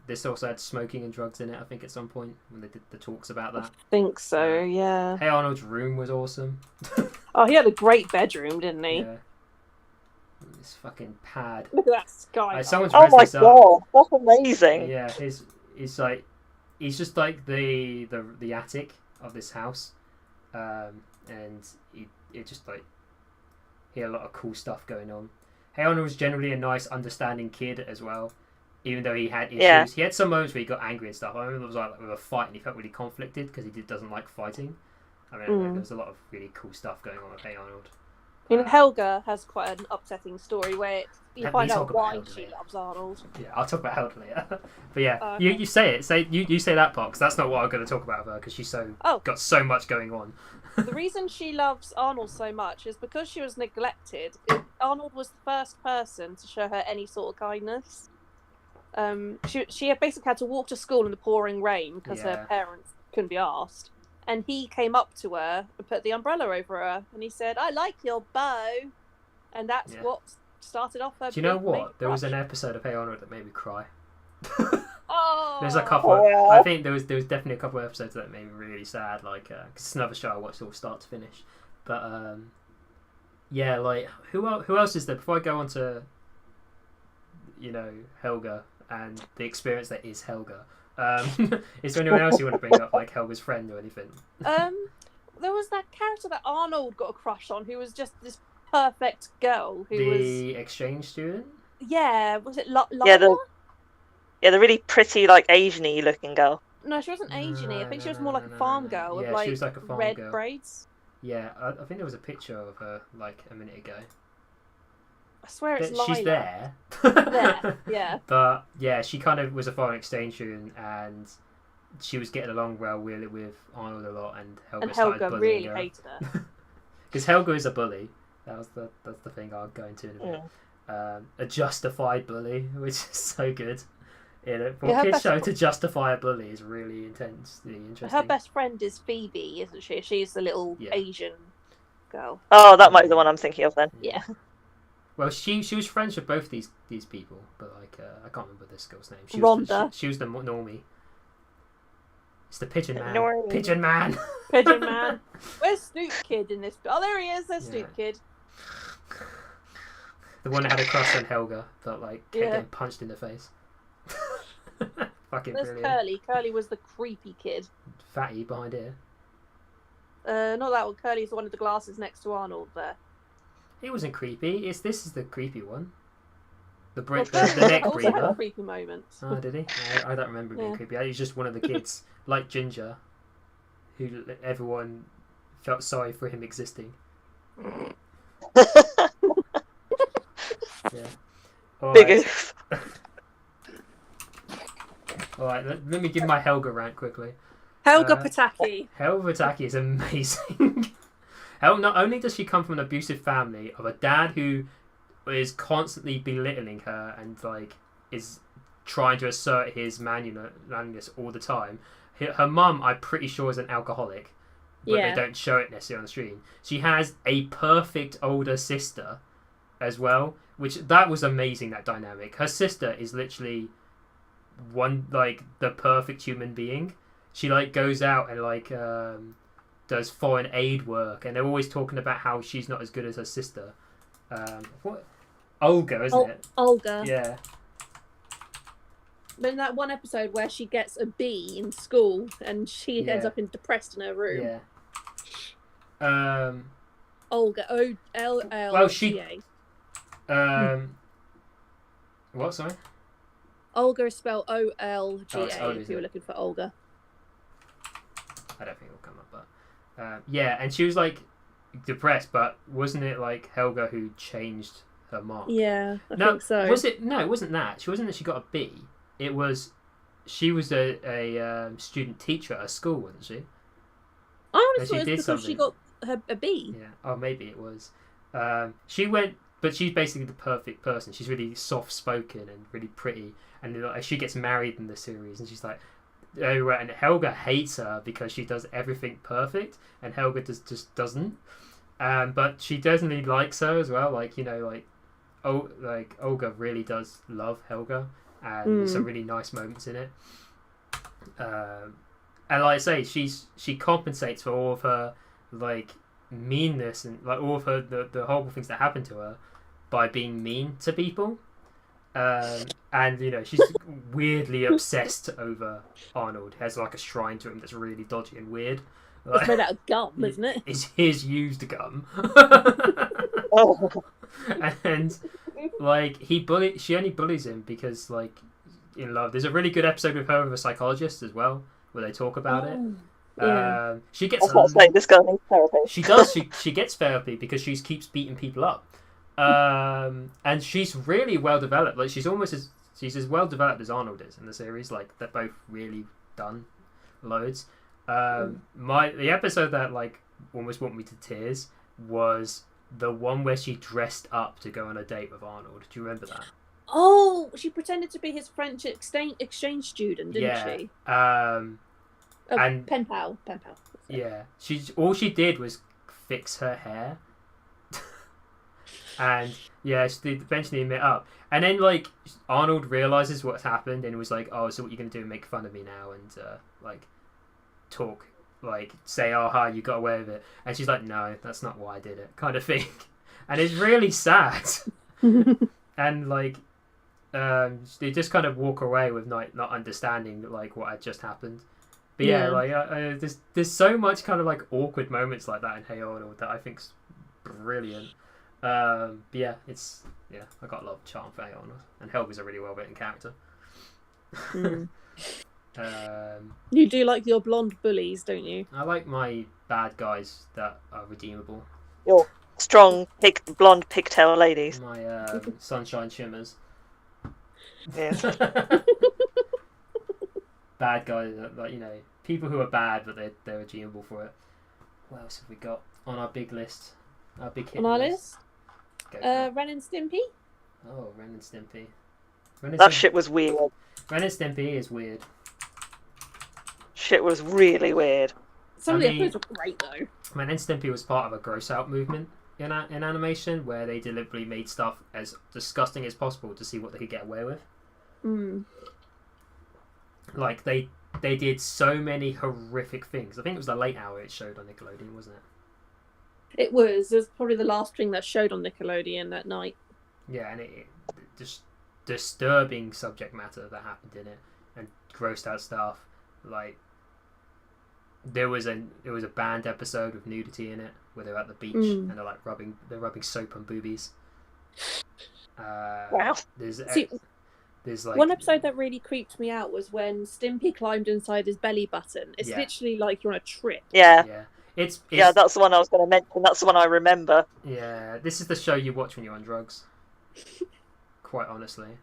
This also had smoking and drugs in it, I think, at some point when they did the talks about that. I think so, yeah. Hey Arnold's room was awesome. Oh, he had a great bedroom, didn't he? Yeah. This fucking pad. Look at that sky. Someone's Oh dressed my this up. god, that's amazing. Yeah, he's just like the attic of this house, and it just like he had a lot of cool stuff going on. Hey Arnold was generally a nice, understanding kid as well, even though he had issues. Yeah. He had some moments where he got angry and stuff. I remember it was like with a fight, and he felt really conflicted because he doesn't like fighting. I mean, there was a lot of really cool stuff going on with Hey Arnold. You know, Helga has quite an upsetting story where you Let find me out talk about why Helga she later. loves Arnold. Yeah, I'll talk about Helga later. But yeah, Okay. you say it. You say that part because that's not what I'm going to talk about with her because she's got so much going on. The reason she loves Arnold so much is because she was neglected. Arnold was the first person to show her any sort of kindness. She had basically had to walk to school in the pouring rain because her parents couldn't be asked. And he came up to her and put the umbrella over her, and he said, "I like your bow," and that's what started off her. Do you know big what? There was crush. an episode of Hey Arnold that made me cry. Oh, There's a couple. I think there was definitely a couple of episodes that made me really sad. Like, cause it's another show I watched all start to finish. But yeah, like who else is there? Before I go on to, Helga and the experience that is Helga. Is there anyone else you want to bring up, like Helga's friend or anything? There was that character that Arnold got a crush on, who was just this perfect girl. The exchange student. Yeah, was it Lila? Yeah, the really pretty, like Asian-y looking girl. No, she wasn't Asian-y. I think she was more like a farm girl with she was like a farm red girl. braids. Yeah, I think there was a picture of her like a minute ago. I swear it's Lila. She's there. There, yeah. But yeah, she kind of was a foreign exchange student, and she was getting along well with Arnold a lot, and Helga started bullying really her. hated her. Because Helga is a bully. That's the thing I'll go into in a minute. A justified bully, which is so good. For a kid's show to justify a bully is really intensely interesting. Her best friend is Phoebe, isn't she? She's the little Asian girl. Oh, that might be the one I'm thinking of then. Yeah. Well, she was friends with both these people, but like I can't remember this girl's name. Rhonda. She was the normie. It's the Pigeon Man. Normie. Pigeon Man. Pigeon Man. Where's Snoop Kid in this? Oh, there he is. There's Snoop Kid. The one that had a crush on Helga, but like kept getting punched in the face. Fucking There's brilliant. Curly. Curly was the creepy kid. Fatty behind here. Not that one. Curly's the one with the glasses next to Arnold there. It wasn't creepy. This is the creepy one. The Well, the neck also had breather. creepy moments. Oh, did he? I don't remember being creepy. He was just one of the kids, like Ginger, who everyone felt sorry for him existing. Yeah. All Big right. oof. All right, let me give my Helga rant quickly. Helga Pataki. Helga Pataki is amazing. Not only does she come from an abusive family of a dad who is constantly belittling her and like is trying to assert his manliness all the time. Her mum, I'm pretty sure, is an alcoholic, but they don't show it necessarily on the screen. She has a perfect older sister as well, which that was amazing, that dynamic. Her sister is literally the perfect human being. She like goes out and like does foreign aid work, and they're always talking about how she's not as good as her sister. What? Olga, isn't it? Olga. Yeah. But in that one episode where she gets a B in school and she ends up depressed in her room. Yeah. Olga. O-L-L-G-A. Well, she. What? Sorry. Olga is spelled O-L-G-A. Oh, it's Olga, if you were isn't it? looking for Olga. I don't think it'll come up, but yeah, and she was like depressed, but wasn't it like Helga who changed her mark? Yeah, I No, think so. was it? No, it wasn't that. She wasn't that she got a B. It was she was a student teacher at her school, wasn't she? I And always she thought it did was because she something. got a B. Yeah. Oh, maybe it was. She went, but she's basically the perfect person. She's really soft-spoken and really pretty, and like, she gets married in the series, and she's like. Oh, right, and Helga hates her because she does everything perfect, and Helga just doesn't. But she definitely likes her as well. Like Olga really does love Helga, and there's some really nice moments in it. And like I say, she compensates for all of her like meanness and like all of her the horrible things that happen to her by being mean to people. And she's weirdly obsessed over Arnold. Has like a shrine to him that's really dodgy and weird. It's made out of gum, isn't it? It's his used gum. Oh. And like she only bullies him because like in love. There's a really good episode with her with a psychologist as well where they talk about it. Yeah. She I gets was about to say, this girl needs therapy. she does she gets therapy because she keeps beating people up. And she's really well developed. Like she's as well developed as Arnold is in the series. Like they're both really done loads. The episode that like almost brought me to tears was the one where she dressed up to go on a date with Arnold. Do you remember that? Oh, she pretended to be his French exchange student, didn't she? And pen pal. Yeah, all she did was fix her hair. And yeah, they eventually met up. And then like Arnold realizes what's happened and was like, "Oh, so what you're gonna do? Make fun of me now and like talk, like say, oh hi, you got away with it." And she's like, "No, that's not why I did it," kind of thing. And it's really sad. And like they just kind of walk away with not understanding like what had just happened. But yeah, like there's so much kind of like awkward moments like that in Hey Arnold that I think's brilliant. But yeah, I got a lot of charm for Hey Arnold, and Helga's a really well written character. You do like your blonde bullies, don't you? I like my bad guys that are redeemable. Your strong blonde pigtail ladies. My sunshine shimmers. Yes. Bad guys, like people who are bad but they're redeemable for it. What else have we got on our big list? Our big hit list. Ren and Stimpy. Oh, Ren and Stimpy. That shit was weird. Ren and Stimpy is weird. Shit was really weird. Some of the episodes were great though. Ren and Stimpy was part of a gross out movement in animation where they deliberately made stuff as disgusting as possible to see what they could get away with. Like they did so many horrific things. I think it was the late hour it showed on Nickelodeon, wasn't it? It was probably the last thing that showed on Nickelodeon that night. Yeah, and it just disturbing subject matter that happened in it and grossed out stuff. Like there was a banned episode with nudity in it where they're at the beach and they're like rubbing soap on boobies. Wow. There's like one episode that really creeped me out was when Stimpy climbed inside his belly button. It's literally like you're on a trip. Yeah. It's that's the one I was going to mention. That's the one I remember. Yeah, this is the show you watch when you're on drugs. Quite honestly.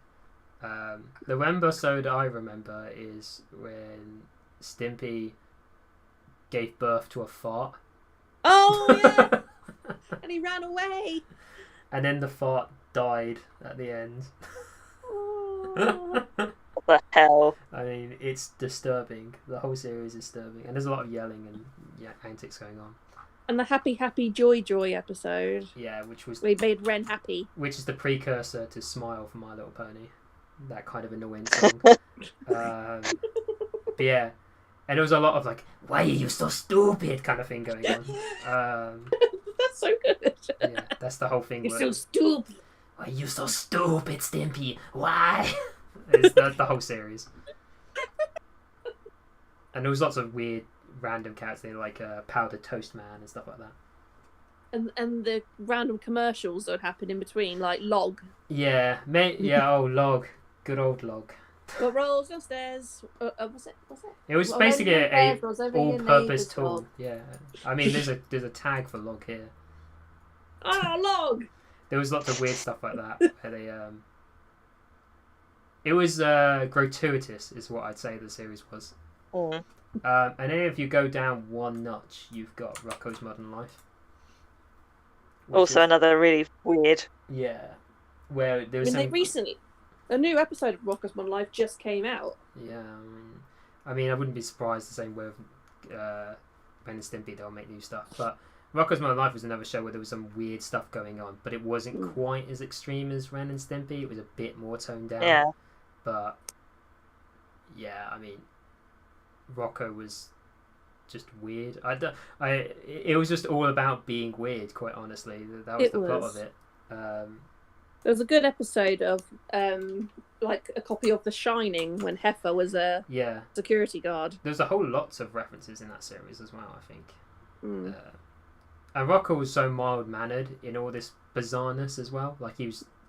The one episode I remember is when Stimpy gave birth to a fart. Oh, yeah! And he ran away. And then the fart died at the end. Oh. What the hell? I mean, it's disturbing. The whole series is disturbing. And there's a lot of yelling and antics going on. And the Happy Happy Joy Joy episode. Yeah, which was... we made Ren happy. Which is the precursor to Smile for My Little Pony. That kind of annoying song. But yeah. And there was a lot of like, why are you so stupid kind of thing going on. That's so good. Yeah, that's the whole thing. You're so stupid. Why are you so stupid, Stimpy? Why? It's the whole series. And there was lots of weird random characters like Powdered Toast Man and stuff like that. And the random commercials that would happen in between, like Log. Yeah, Log. Good old Log. What rolls downstairs? What's it? It was basically a all-purpose tool. Yeah, I mean, there's a tag for Log here. Log. There was lots of weird stuff like that. Where they it was gratuitous, is what I'd say the series was. And then if you go down one notch, you've got Rocko's Modern Life. Also another really weird. Yeah, where there was. A new episode of Rocko's Modern Life just came out. Yeah, I mean, I wouldn't be surprised the same way with Ren and Stimpy, they'll make new stuff. But Rocko's Modern Life was another show where there was some weird stuff going on, but it wasn't quite as extreme as Ren and Stimpy. It was a bit more toned down. Yeah. But yeah, I mean, Rocko was just weird. It was just all about being weird. Quite honestly, that was the plot of it. There was a good episode of like a copy of The Shining when Heffer was a security guard. There's a whole lots of references in that series as well, I think. Mm. And Rocco was so mild-mannered in all this bizarreness as well. Like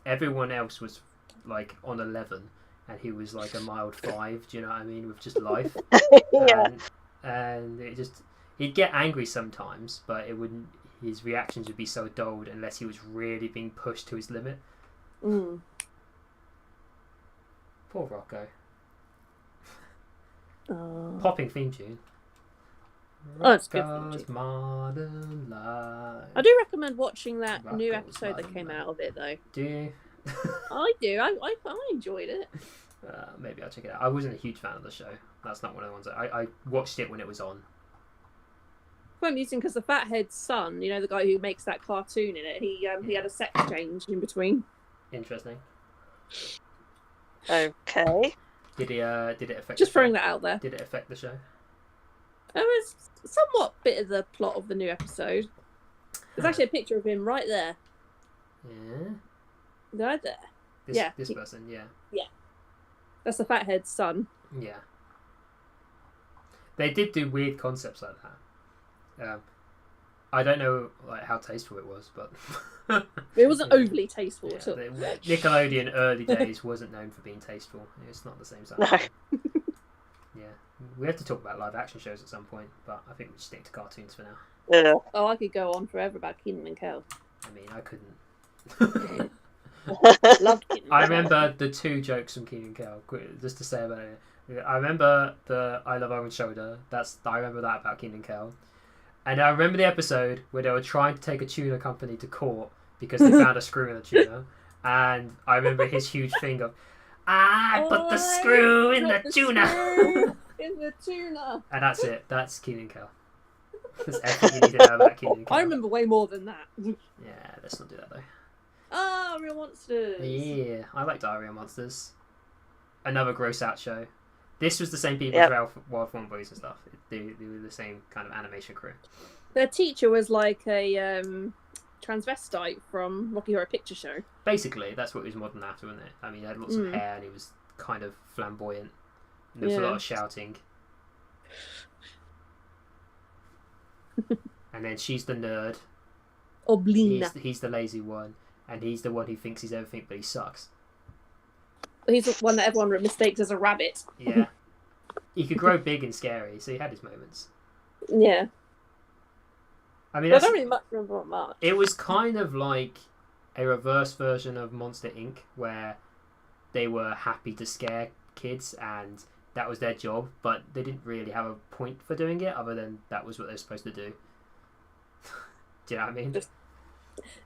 everyone else was like on 11, and he was like a mild 5. Do you know what I mean? With just life. Yeah. And it just he'd get angry sometimes, but it wouldn't. His reactions would be so dulled unless he was really being pushed to his limit. Mm. Poor Rocco. Oh. Popping theme tune. Oh, it's good. Modern Life. I do recommend watching that new Rocco's episode that Modern came Life. out of it, though. Do you? I do. I enjoyed it. Maybe I'll check it out. I wasn't a huge fan of the show. That's not one of the ones I watched it when it was on. I'm using because the fathead's son, you know, the guy who makes that cartoon in it, he had a sex change in between. Interesting. Okay. Did it affect? Just the throwing show? that out there. Did it affect the show? It was somewhat bit of the plot of the new episode. There's actually a picture of him right there. Yeah. Right there. This person, yeah. Yeah. That's the fathead's son. Yeah. They did do weird concepts like that. I don't know like how tasteful it was, but it wasn't overly tasteful at all. Nickelodeon early days wasn't known for being tasteful. It's not the same side. No. Yeah, we have to talk about live action shows at some point, but I think we should stick to cartoons for now. Yeah. Oh, I could go on forever about Keenan and Kel. I mean, I couldn't. Loved Keenan. I remember the 2 jokes from Keenan and Kel. Just to say about it, I remember the "I love Owen's shoulder." I remember that about Keenan and Kel. And I remember the episode where they were trying to take a tuna company to court because they found a screw in the tuna. And I remember his huge thing of, I put the screw in the tuna. In the tuna. And that's it. That's Keenan and Kel. That's everything you need to know about Keenan and Kel. I remember way more than that. Yeah, let's not do that though. Ah, Real Monsters. Yeah, I like Diary of Monsters. Another gross out show. This was the same people as Wild Fawn Boys and stuff. They were the same kind of animation crew. Their teacher was like a transvestite from Rocky Horror Picture Show. Basically, that's what he was modern after, wasn't it? I mean, he had lots of hair and he was kind of flamboyant. And there was a lot of shouting. And then she's the nerd. Oblina. He's the lazy one. And he's the one who thinks he's everything, but he sucks. He's the one that everyone mistakes as a rabbit. Yeah. He could grow big and scary, so he had his moments. Yeah. I mean, I don't really remember much. It was kind of like a reverse version of Monster Inc., where they were happy to scare kids and that was their job, but they didn't really have a point for doing it other than that was what they were supposed to do. Do you know what I mean? Just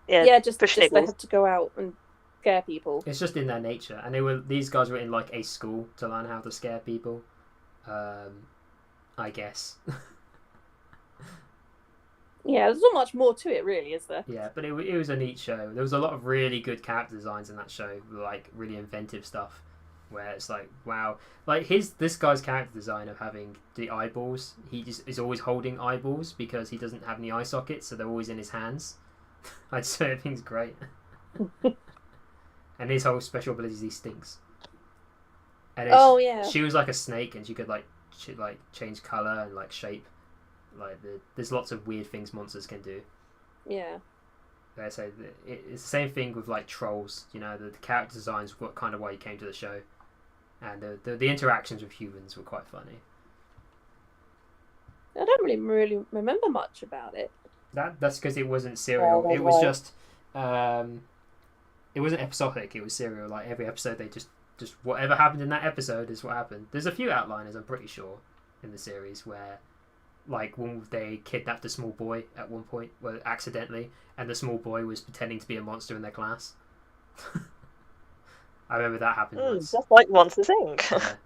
they had to go out and scare people. It's just in their nature, and these guys were in like a school to learn how to scare people. I guess. Yeah, there's not much more to it, really, is there? Yeah, but it was a neat show. There was a lot of really good character designs in that show, like really inventive stuff. Where it's like, wow, like this guy's character design of having the eyeballs. He just is always holding eyeballs because he doesn't have any eye sockets, so they're always in his hands. I'd say everything's great. And his whole special ability is he stinks. And she was like a snake, and she could like change color and like shape. Like there's lots of weird things monsters can do. Yeah. So it's the same thing with like trolls. You know, the character designs were kind of why you came to the show, and the interactions with humans were quite funny. I don't really remember much about it. That's because it wasn't serial. It was just it wasn't episodic. It was serial. Like every episode, they just whatever happened in that episode is what happened. There's a few outliners, I'm pretty sure, in the series where, like, they kidnapped a small boy at one point, well, accidentally, and the small boy was pretending to be a monster in their class. I remember that happened once. Just like Monsters Inc.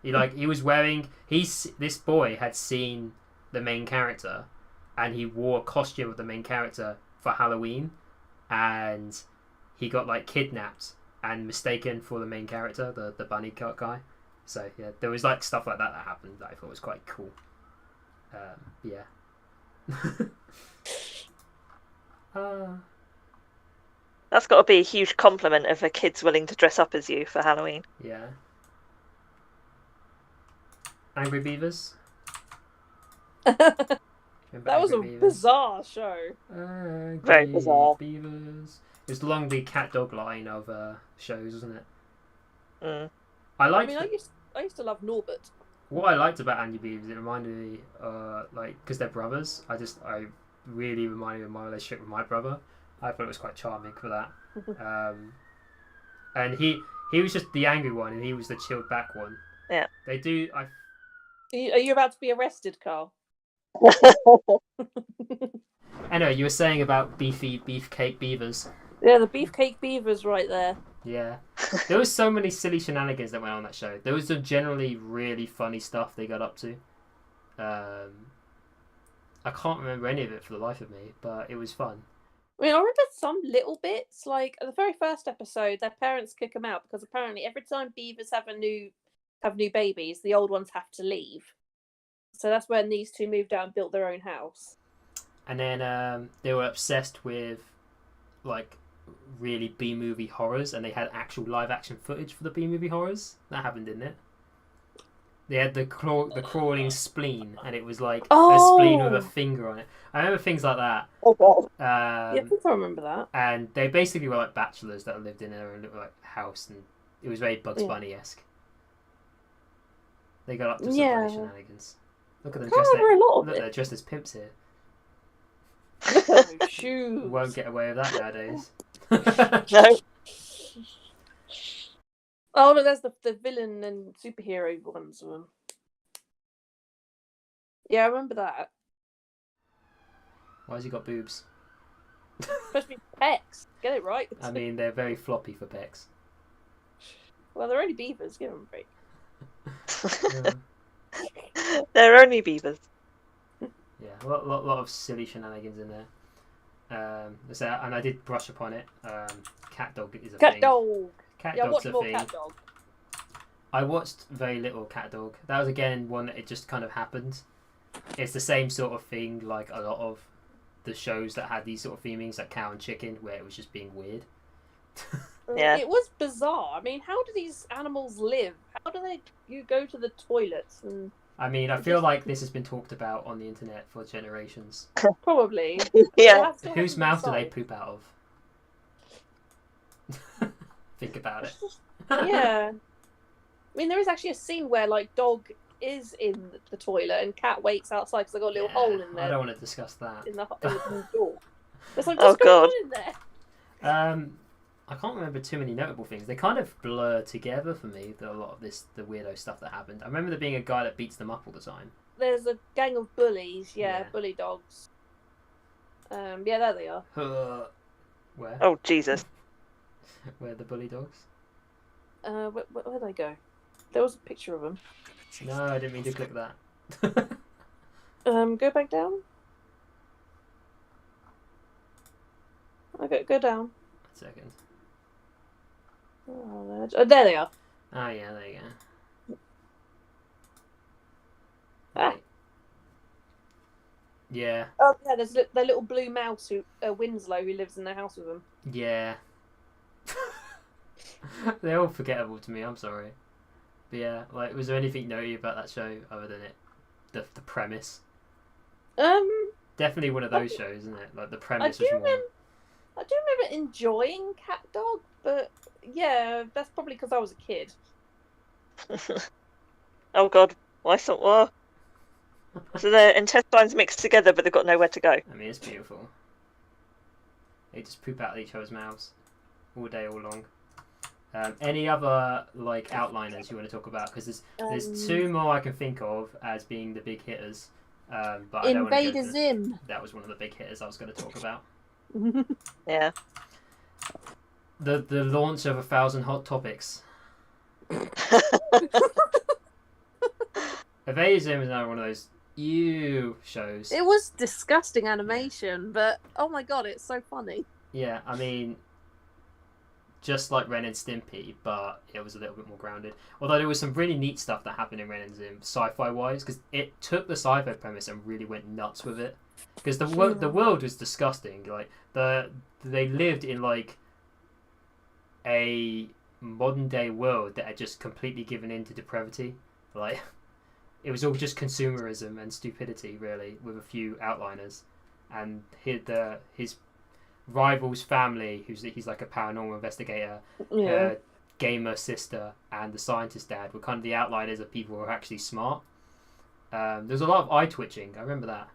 This boy had seen the main character, and he wore a costume of the main character for Halloween, and he got like kidnapped and mistaken for the main character, the bunny guy. So yeah, there was like stuff like that happened that I thought was quite cool. Yeah. That's got to be a huge compliment if a kid's willing to dress up as you for Halloween. Yeah. Angry Beavers. That Remember was a Angry Beavers? bizarre show. Angry Very bizarre. Beavers. It was along the cat dog line of shows, wasn't it? Mm. I used to love Norbert. What I liked about Angry Beavers, it reminded me, because they're brothers. I really reminded me of my relationship with my brother. I thought it was quite charming for that. And he was just the angry one, and he was the chilled back one. Yeah. They do. Are you about to be arrested, Carl? Anyway, you were saying about beefcake beavers. Yeah, the beefcake beavers right there. Yeah. There was so many silly shenanigans that went on that show. There was some generally really funny stuff they got up to. I can't remember any of it for the life of me, but it was fun. I mean, I remember some little bits. Like the very first episode, their parents kick them out because apparently every time beavers have new babies, the old ones have to leave. So that's when these two moved out and built their own house. And then they were obsessed with like really B-movie horrors, and they had actual live-action footage for the B-movie horrors. That happened, didn't it? They had the crawling spleen, and it was like a spleen with a finger on it. I remember things like that. Oh god. Yeah, I think I remember that. And they basically were like bachelors that lived in their own little like house, and it was very Bugs Bunny-esque. They got up to some funny shenanigans. Look at them they're dressed as pimps here. Oh, shoot. Won't get away with that nowadays. No. Oh no, there's the villain and superhero ones of them. Yeah, I remember that. Why has he got boobs? Supposed to be pecs. Get it right. I mean, they're very floppy for pecs. Well, they're only beavers. Give them a break. Yeah. They're only beavers. Yeah, a lot of silly shenanigans in there. And I did brush upon it. Cat dog is a thing. Cat dog. Cat Yeah, dog's watch a more thing. cat dog. I watched very little Cat Dog. That was again one that it just kind of happened. It's the same sort of thing like a lot of the shows that had these sort of themings, like Cow and Chicken, where it was just being weird. Yeah. It was bizarre. I mean, how do these animals live? How do you go to the toilets? And I mean, I feel like this has been talked about on the internet for generations. probably. Yeah. Whose mouth do they poop out of? Think about it. Yeah. I mean, there is actually a scene where, like, dog is in the toilet and cat waits outside because they've got a little hole in there. I don't want to discuss that. In the door. It's like, Oh, what's going God. on in there? I can't remember too many notable things. They kind of blur together for me, a lot of the weirdo stuff that happened. I remember there being a guy that beats them up all the time. There's a gang of bullies, Yeah. bully dogs. Yeah, there they are. Where? Oh Jesus. Where are the bully dogs? Where'd they go? There was a picture of them. No, I didn't mean to click that. Go back down. Okay, go down. 1 second. Oh, there they are. Oh yeah, there you go. Ah. Right. Yeah. Oh yeah, there's their little blue mouse Winslow, who lives in their house with them. Yeah. They're all forgettable to me, I'm sorry. But yeah, like, was there anything notable about that show other than the premise? Definitely one of those shows, isn't it? Like, the premise was more... I do remember enjoying Cat Dog, but yeah, that's probably because I was a kid. Oh god. Why so what? So their intestines mixed together but they've got nowhere to go. I mean, it's beautiful. They just poop out of each other's mouths all day, all long. Any other like outliners you want to talk about? Because there's two more I can think of as being the big hitters. But I don't want to Invader Zim. That was one of the big hitters I was going to talk about. Yeah. The launch of 1,000 Hot Topics. Invader Zim is another one of those shows. It was disgusting animation, but oh my god, it's so funny. Yeah, I mean, just like Ren and Stimpy, but it was a little bit more grounded. Although there was some really neat stuff that happened in Ren and Zim, sci-fi wise, because it took the sci-fi premise and really went nuts with it. Because the world was disgusting. Like they lived in like a modern day world that had just completely given in to depravity. Like, it was all just consumerism and stupidity, really, with a few outliners. And his rival's family, he's like a paranormal investigator, her gamer sister, and the scientist dad were kind of the outliners of people who are actually smart. There's a lot of eye twitching. I remember that.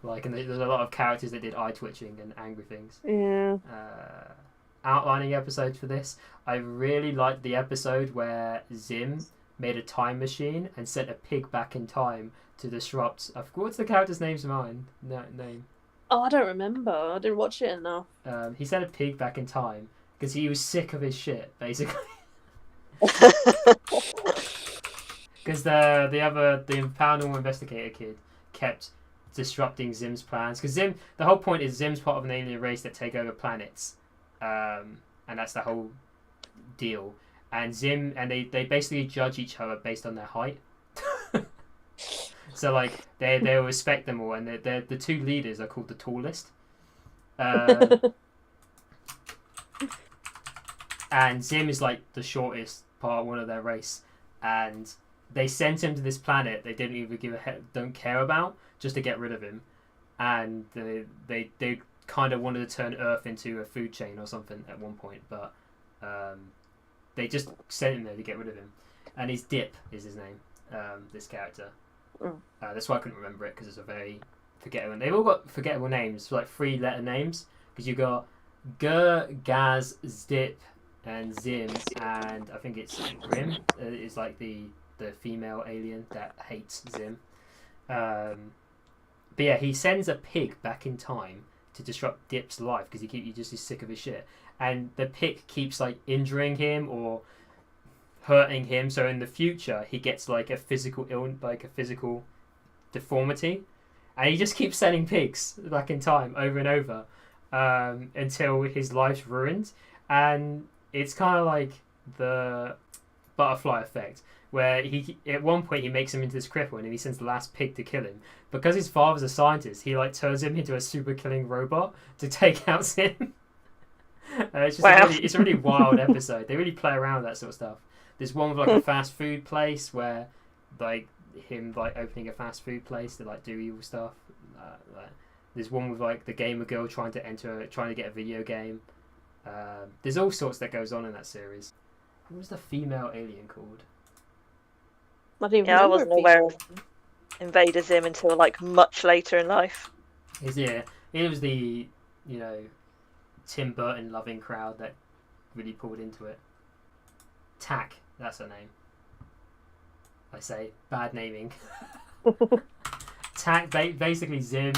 Like, and there's a lot of characters that did eye twitching and angry things. Yeah. Outlining episodes for this, I really liked the episode where Zim made a time machine and sent a pig back in time to disrupt. I forgot what's the character's name. Oh, I don't remember. I didn't watch it enough. He sent a pig back in time because he was sick of his shit, basically. Because the paranormal investigator kid kept disrupting Zim's plans. Because the whole point is Zim's part of an alien race that take over planets, and that's the whole deal. And Zim and they basically judge each other based on their height. So like they respect them all, and the two leaders are called the tallest. And Zim is like the shortest one of their race, and they sent him to this planet they didn't even don't care about, just to get rid of him. And they kind of wanted to turn Earth into a food chain or something at one point, but they just sent him there to get rid of him. And his Dip is his name, this character. That's why I couldn't remember it, because it's a very forgettable. They've all got forgettable names, like 3-letter names, because you got Gaz, Zdip, and Zim, and I think it's Grim. Is like the female alien that hates Zim. But yeah, he sends a pig back in time to disrupt Dip's life because he just is sick of his shit, and the pig keeps like injuring him or hurting him. So in the future, he gets like a physical deformity, and he just keeps sending pigs back in time over and over until his life's ruined. And it's kind of like the butterfly effect, where he at one point he makes him into this cripple, and he sends the last pig to kill him. Because his father's a scientist, he like turns him into a super killing robot to take out Zim. It's just it's a really wild episode. They really play around with that sort of stuff. There's one with like a fast food place where like him like opening a fast food place to like do evil stuff. There's one with like the gamer girl trying to get a video game. There's all sorts that goes on in that series. What was the female alien called? I wasn't aware of Invader Zim until like much later in life. It was the Tim Burton loving crowd that really pulled into it. Tack, that's her name. I say bad naming. Tack, basically Zim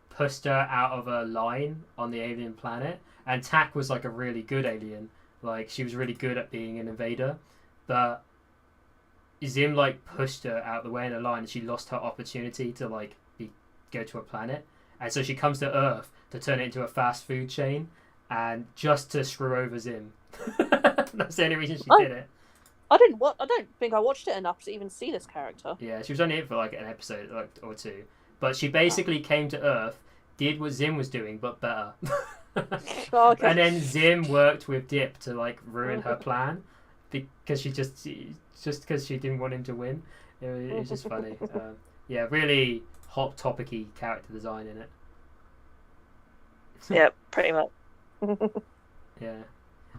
pushed her out of a line on the alien planet, and Tack was like a really good alien. Like, she was really good at being an invader, but Zim like pushed her out the way in a line, and she lost her opportunity to go to a planet, and so she comes to Earth to turn it into a fast food chain, and just to screw over Zim. That's the only reason she did it. I don't think I watched it enough to even see this character. Yeah, she was only in for like an episode or two, but she basically came to Earth, did what Zim was doing, but better. Okay. And then Zim worked with Dip to like ruin her plan because she because she didn't want him to win. It was just funny. Yeah, really hot topicy character design in it. Yeah, pretty much. Yeah.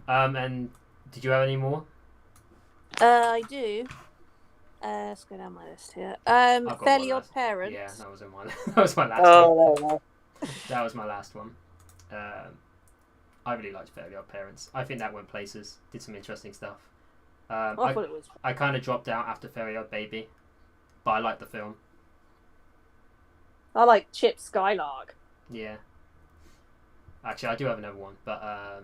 And did you have any more? I do. Let's go down my list here. Fairly Odd Parents. Yeah, that was in mine. That was my last one. That was my last one. I really liked Fairly Odd Parents. I think that went places, did some interesting stuff. I thought it was. I kind of dropped out after Fairly Odd Baby, but I liked the film. I like Chip Skylark. Yeah. Actually, I do have another one, but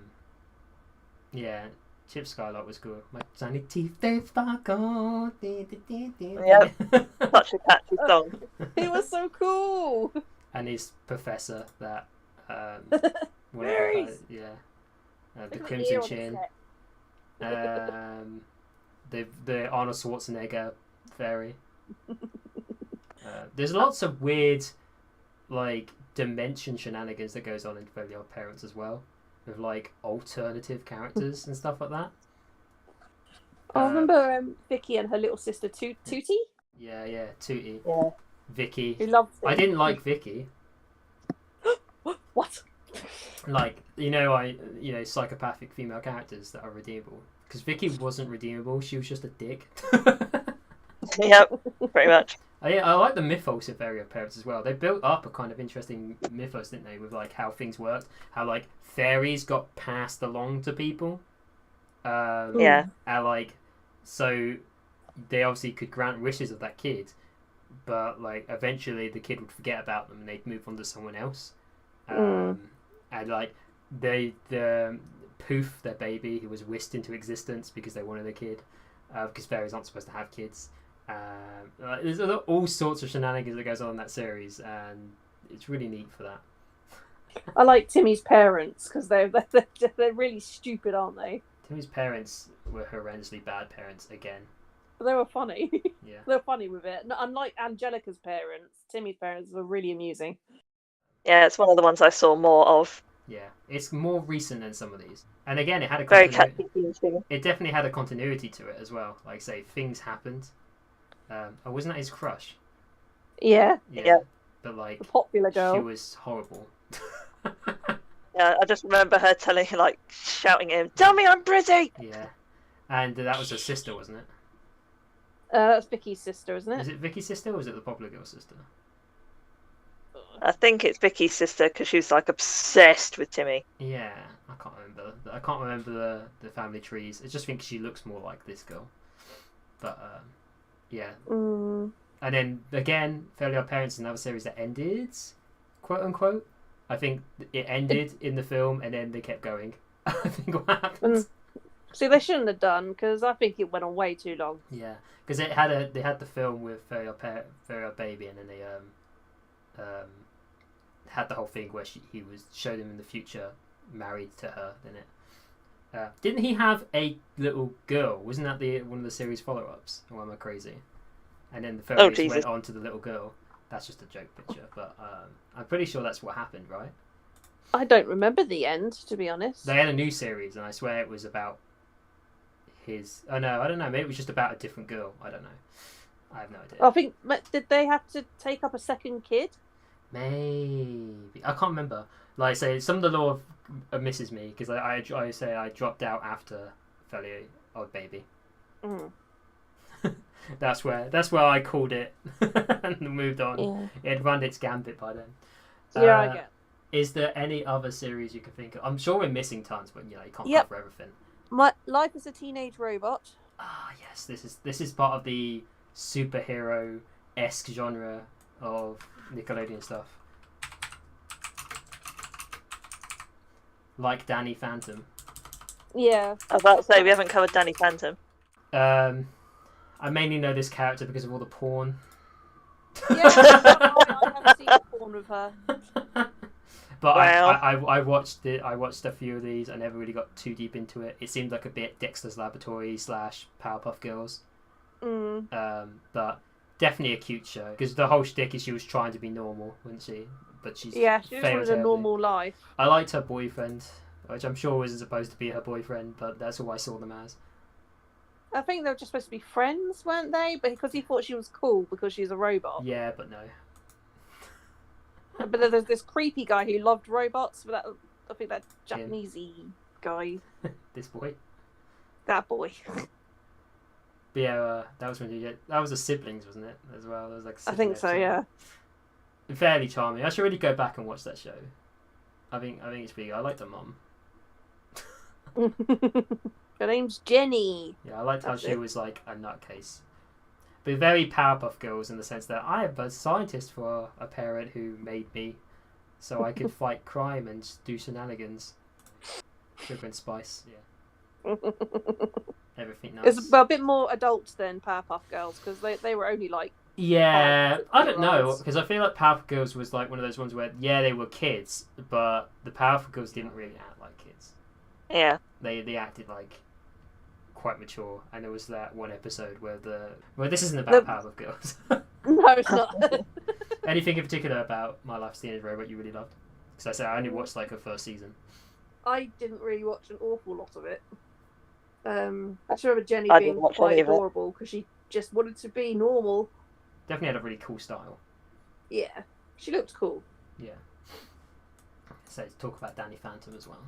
yeah, Chip Skylark was cool. My tiny teeth, they sparkle. Yep. Such a catchy song. He was so cool. And his professor, that Berries. The Crimson Chin. The Arnold Schwarzenegger fairy. There's lots of weird, like dimension shenanigans that goes on in Fairly Odd Parents as well, with like alternative characters and stuff like that. I remember Vicky and her little sister Tootie. Yeah, Tootie. Yeah. Vicky. Who loved it. I didn't like Vicky. What? Like, psychopathic female characters that are redeemable. Because Vicky wasn't redeemable, she was just a dick. Yep, pretty much. I like the mythos of Fairy Parents as well. They built up a kind of interesting mythos, didn't they, with like how things worked, how like fairies got passed along to people. Yeah. And like, so they obviously could grant wishes of that kid, but like eventually the kid would forget about them and they'd move on to someone else. And like the Poof, their baby, who was whisked into existence because they wanted a kid, because fairies aren't supposed to have kids. There's all sorts of shenanigans that goes on in that series, and it's really neat for that. I like Timmy's parents because they're really stupid, aren't they? Timmy's parents were horrendously bad parents again. But they were funny. Yeah. They were funny with it. No, unlike Angelica's parents, Timmy's parents were really amusing. Yeah, it's one of the ones I saw more of. Yeah, it's more recent than some of these, and again, it had a Very continuity. catchy theme. It definitely had a continuity to it as well. Like, say, things happened. Wasn't that his crush? Yeah. Yeah. But like, The popular girl. she was horrible. Yeah, I just remember her shouting at him, "Tell me I'm pretty!" Yeah, and that was her sister, wasn't it? That's Vicky's sister, isn't it? Is it Vicky's sister or is it the popular girl's sister? I think it's Vicky's sister because she was like obsessed with Timmy. Yeah, I can't remember. I can't remember the family trees. I just think she looks more like this girl. But yeah. And then again, Fairly Odd Parents is another series that ended, quote unquote. I think it ended in the film and then they kept going. I think what happened. See, they shouldn't have done because I think it went on way too long. Yeah, because they had the film with Fairly Odd Baby, and then they had the whole thing where he showed him in the future married to her, didn't it? Didn't he have a little girl? Wasn't that one of the series follow-ups? Or am I crazy? And then the fairies went on to the little girl. That's just a joke picture, but I'm pretty sure that's what happened, right? I don't remember the end, to be honest. They had a new series, and I swear it was about his... Oh, no, I don't know. Maybe it was just about a different girl. I don't know. I have no idea. I think... Did they have to take up a second kid? Maybe. I can't remember. Like I say, some of the lore misses me, because I say I dropped out after Fairly Odd Baby. That's where I called it and moved on. Yeah. It had run its gambit by then. Yeah, I get. Is there any other series you can think of? I'm sure we're missing tons, but you can't cover everything. My Life as a Teenage Robot. Ah, yes, this is part of the superhero-esque genre of Nickelodeon stuff. Like Danny Phantom. Yeah. I was about to say we haven't covered Danny Phantom. I mainly know this character because of all the porn. Yeah, I haven't seen porn with her. But wow. I watched it. I watched a few of these. I never really got too deep into it. It seemed like a bit Dexter's Laboratory / Powerpuff Girls. But definitely a cute show because the whole shtick is she was trying to be normal, wasn't she? But she just wanted a normal life. I liked her boyfriend, which I'm sure wasn't supposed to be her boyfriend, but that's all I saw them as. I think they were just supposed to be friends, weren't they? But because he thought she was cool because she's a robot. Yeah, but no. But there's this creepy guy who loved robots. But I think that Japanesey guy. This boy. That boy. But yeah, that was when that was the siblings, wasn't it? As well, there was like. I think so. Yeah. Fairly charming. I should really go back and watch that show. I think it's pretty good. I like the mum. Her name's Jenny. Yeah, I liked how she was like a nutcase. But very Powerpuff Girls in the sense that I am a scientist for a parent who made me so I could fight crime and do shenanigans. Sugar and spice, yeah. Everything nice. It's a bit more adult than Powerpuff Girls because they were only like... Yeah, I don't know, because I feel like Powerpuff Girls was like one of those ones where, yeah, they were kids, but the Powerpuff Girls didn't really act like kids. Yeah. They acted like quite mature, and there was that one episode where this isn't about Powerpuff Girls. No, it's not. Anything in particular about My Life as a Teenage Robot you really loved? Because I said I only watched like a first season. I didn't really watch an awful lot of it. I just remember Jenny I being didn't watch quite any of it. adorable because she just wanted to be normal. Definitely had a really cool style. Yeah, she looked cool. Yeah. So to talk about Danny Phantom as well.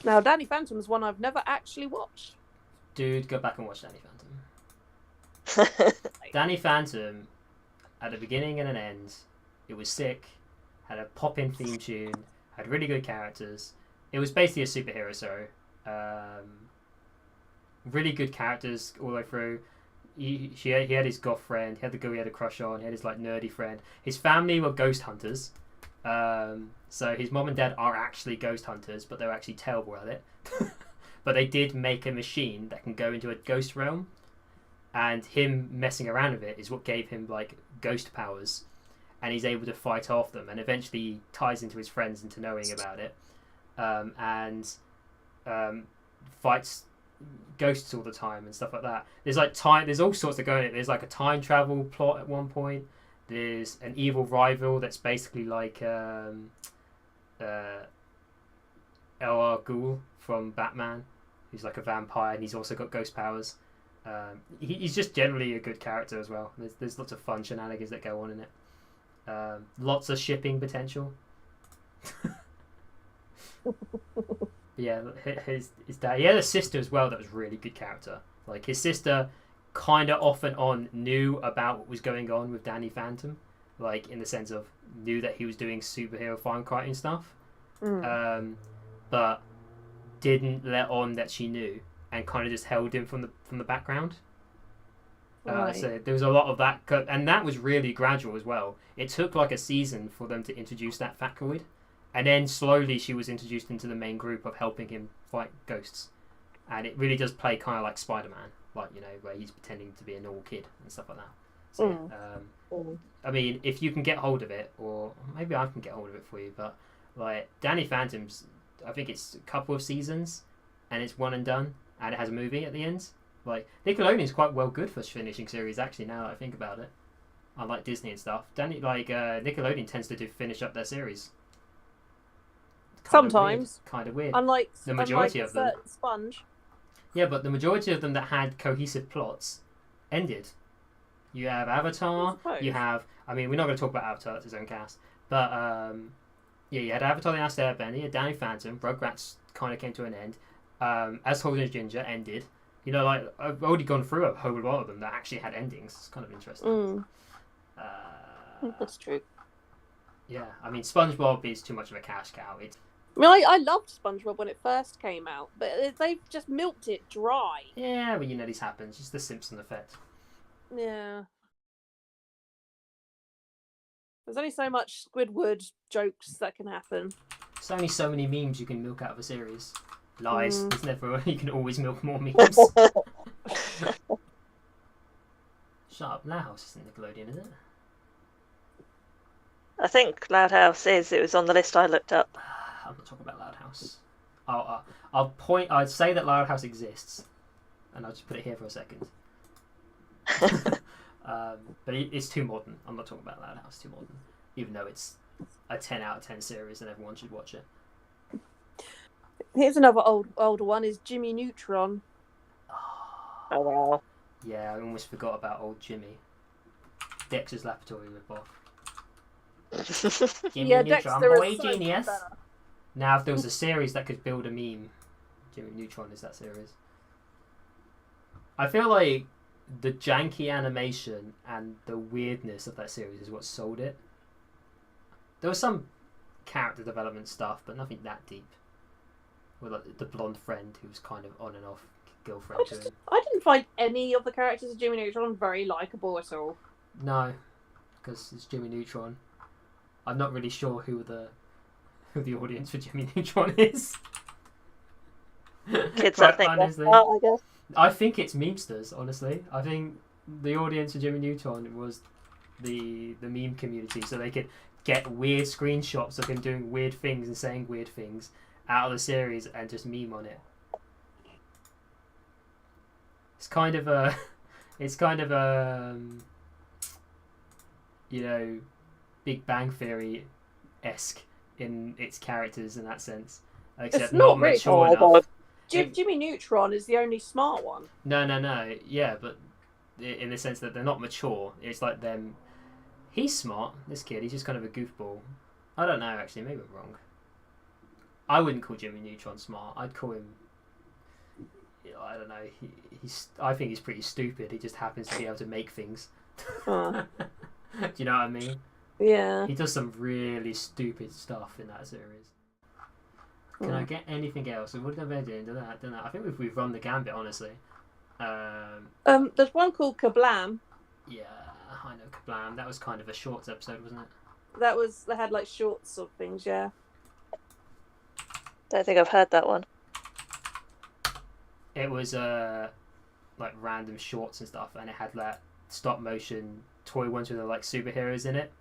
Now, Danny Phantom's one I've never actually watched. Dude, go back and watch Danny Phantom. Danny Phantom, at a beginning and an end, it was sick, had a pop-in theme tune, had really good characters. It was basically a superhero show. Really good characters all the way through. He had his goth friend, he had the girl he had a crush on, he had his like nerdy friend. His family were ghost hunters. So his mom and dad are actually ghost hunters, but they're actually terrible at it. But they did make a machine that can go into a ghost realm, and him messing around with it is what gave him like ghost powers, and he's able to fight off them, and eventually ties into his friends into knowing about it, and fights ghosts all the time and stuff like that. There's all sorts of going. There's like a time travel plot at one point. There's an evil rival that's basically like El Ghul from Batman, who's like a vampire, and he's also got ghost powers. He's just generally a good character as well. There's lots of fun shenanigans that go on in it. Lots of shipping potential. Yeah, his dad. He had a sister as well that was really good character. Like his sister, kind of off and on knew about what was going on with Danny Phantom, like in the sense of knew that he was doing superhero fine cartoon stuff, but didn't let on that she knew, and kind of just held him from the background. Right. So there was a lot of that, and that was really gradual as well. It took like a season for them to introduce that factoid. And then slowly she was introduced into the main group of helping him fight ghosts. And it really does play kind of like Spider-Man, like, you know, where he's pretending to be a normal kid and stuff like that. So, I mean, if you can get hold of it, or maybe I can get hold of it for you, but like Danny Phantom's, I think it's a couple of seasons, and it's one and done, and it has a movie at the end. Like Nickelodeon's quite well good for finishing series, actually. Now that I think about it, unlike Disney and stuff, Nickelodeon tends to finish up their series. Sometimes. Kind of weird. Unlike the majority unlike of them. Sponge. Yeah, but the majority of them that had cohesive plots ended. You have Avatar. You have. I mean, we're not going to talk about Avatar. It's his own cast. But yeah, you had Avatar: The Last Airbender. You had Danny Phantom. Rugrats kind of came to an end. As Tall as Ginger ended. You know, like I've already gone through a whole lot of them that actually had endings. It's kind of interesting. That's true. Yeah, I mean, SpongeBob is too much of a cash cow. I mean, I loved SpongeBob when it first came out, but they've just milked it dry. Yeah, well, you know, this happens. It's the Simpson effect. Yeah. There's only so much Squidward jokes that can happen. There's only so many memes you can milk out of a series. Lies. There's never. You can always milk more memes. Shut up, Loud House isn't Nickelodeon, is it? I think Loud House is. It was on the list I looked up. I'm not talking about Loud House. I'd say that Loud House exists, and I'll just put it here for a second. But it's too modern. I'm not talking about Loud House. Too modern, even though it's a 10 out of 10 series and everyone should watch it. Here's another older one: is Jimmy Neutron. Oh wow. Yeah, I almost forgot about old Jimmy. Dexter's Laboratory ripoff. Jimmy Yeah, Neutron, Dexter boy is so genius. better. Now, if there was a series that could build a meme, Jimmy Neutron is that series. I feel like the janky animation and the weirdness of that series is what sold it. There was some character development stuff, but nothing that deep. With like the blonde friend who was kind of on and off girlfriend to him. I didn't find any of the characters of Jimmy Neutron very likable at all. No, because it's Jimmy Neutron. I'm not really sure who the audience for Jimmy Neutron is. Kids, Right, I think. honestly. I guess. I think it's memesters, honestly. I think the audience for Jimmy Neutron was the meme community, so they could get weird screenshots of him doing weird things and saying weird things out of the series and just meme on it. It's kind of a Big Bang Theory-esque in its characters in that sense, except It's not really. mature enough. Jimmy Neutron is the only smart one. No. Yeah, but in the sense that they're not mature. It's like them. He's smart. This kid. He's just kind of a goofball. I don't know. Actually, maybe I'm wrong. I wouldn't call Jimmy Neutron smart. I'd call him. I don't know. I think he's pretty stupid. He just happens to be able to make things. Do you know what I mean? Yeah. He does some really stupid stuff in that series. Can I get anything else? What did I do? That. I think we've run the gambit, honestly. There's one called Kablam. Yeah, I know Kablam. That was kind of a shorts episode, wasn't it? They had like shorts of things, yeah. Don't think I've heard that one. It was like random shorts and stuff, and it had like stop motion toy ones with like superheroes in it.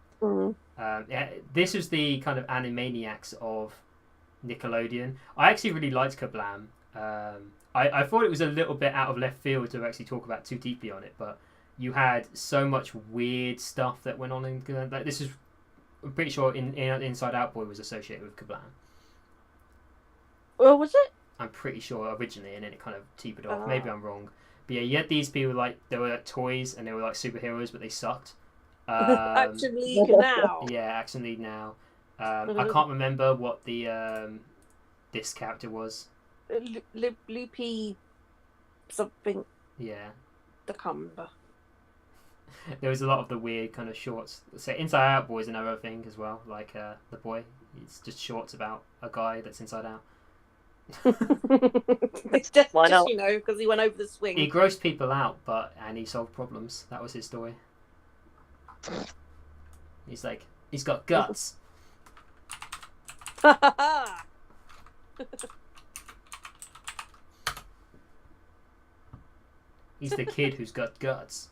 This was the kind of Animaniacs of Nickelodeon. I actually really liked Kablam. I thought it was a little bit out of left field to actually talk about too deeply on it, but you had so much weird stuff that went on in like this is. I'm pretty sure Inside Out Boy was associated with Kablam. Well, was it? I'm pretty sure originally, and then it kind of tapered off. Maybe I'm wrong. But yeah, you had these people like they were like toys and they were like superheroes, but they sucked. Action League Now. Yeah, Action League Now. I can't remember what the this character was. Loopy something. Yeah. I can't remember. There was a lot of the weird kind of shorts. So Inside Out Boy is another thing as well. Like the boy, it's just shorts about a guy that's inside out. It's just Why not? because he went over the swing. He grossed people out, and he solved problems. That was his story. He's like, he's got guts. He's the kid who's got guts.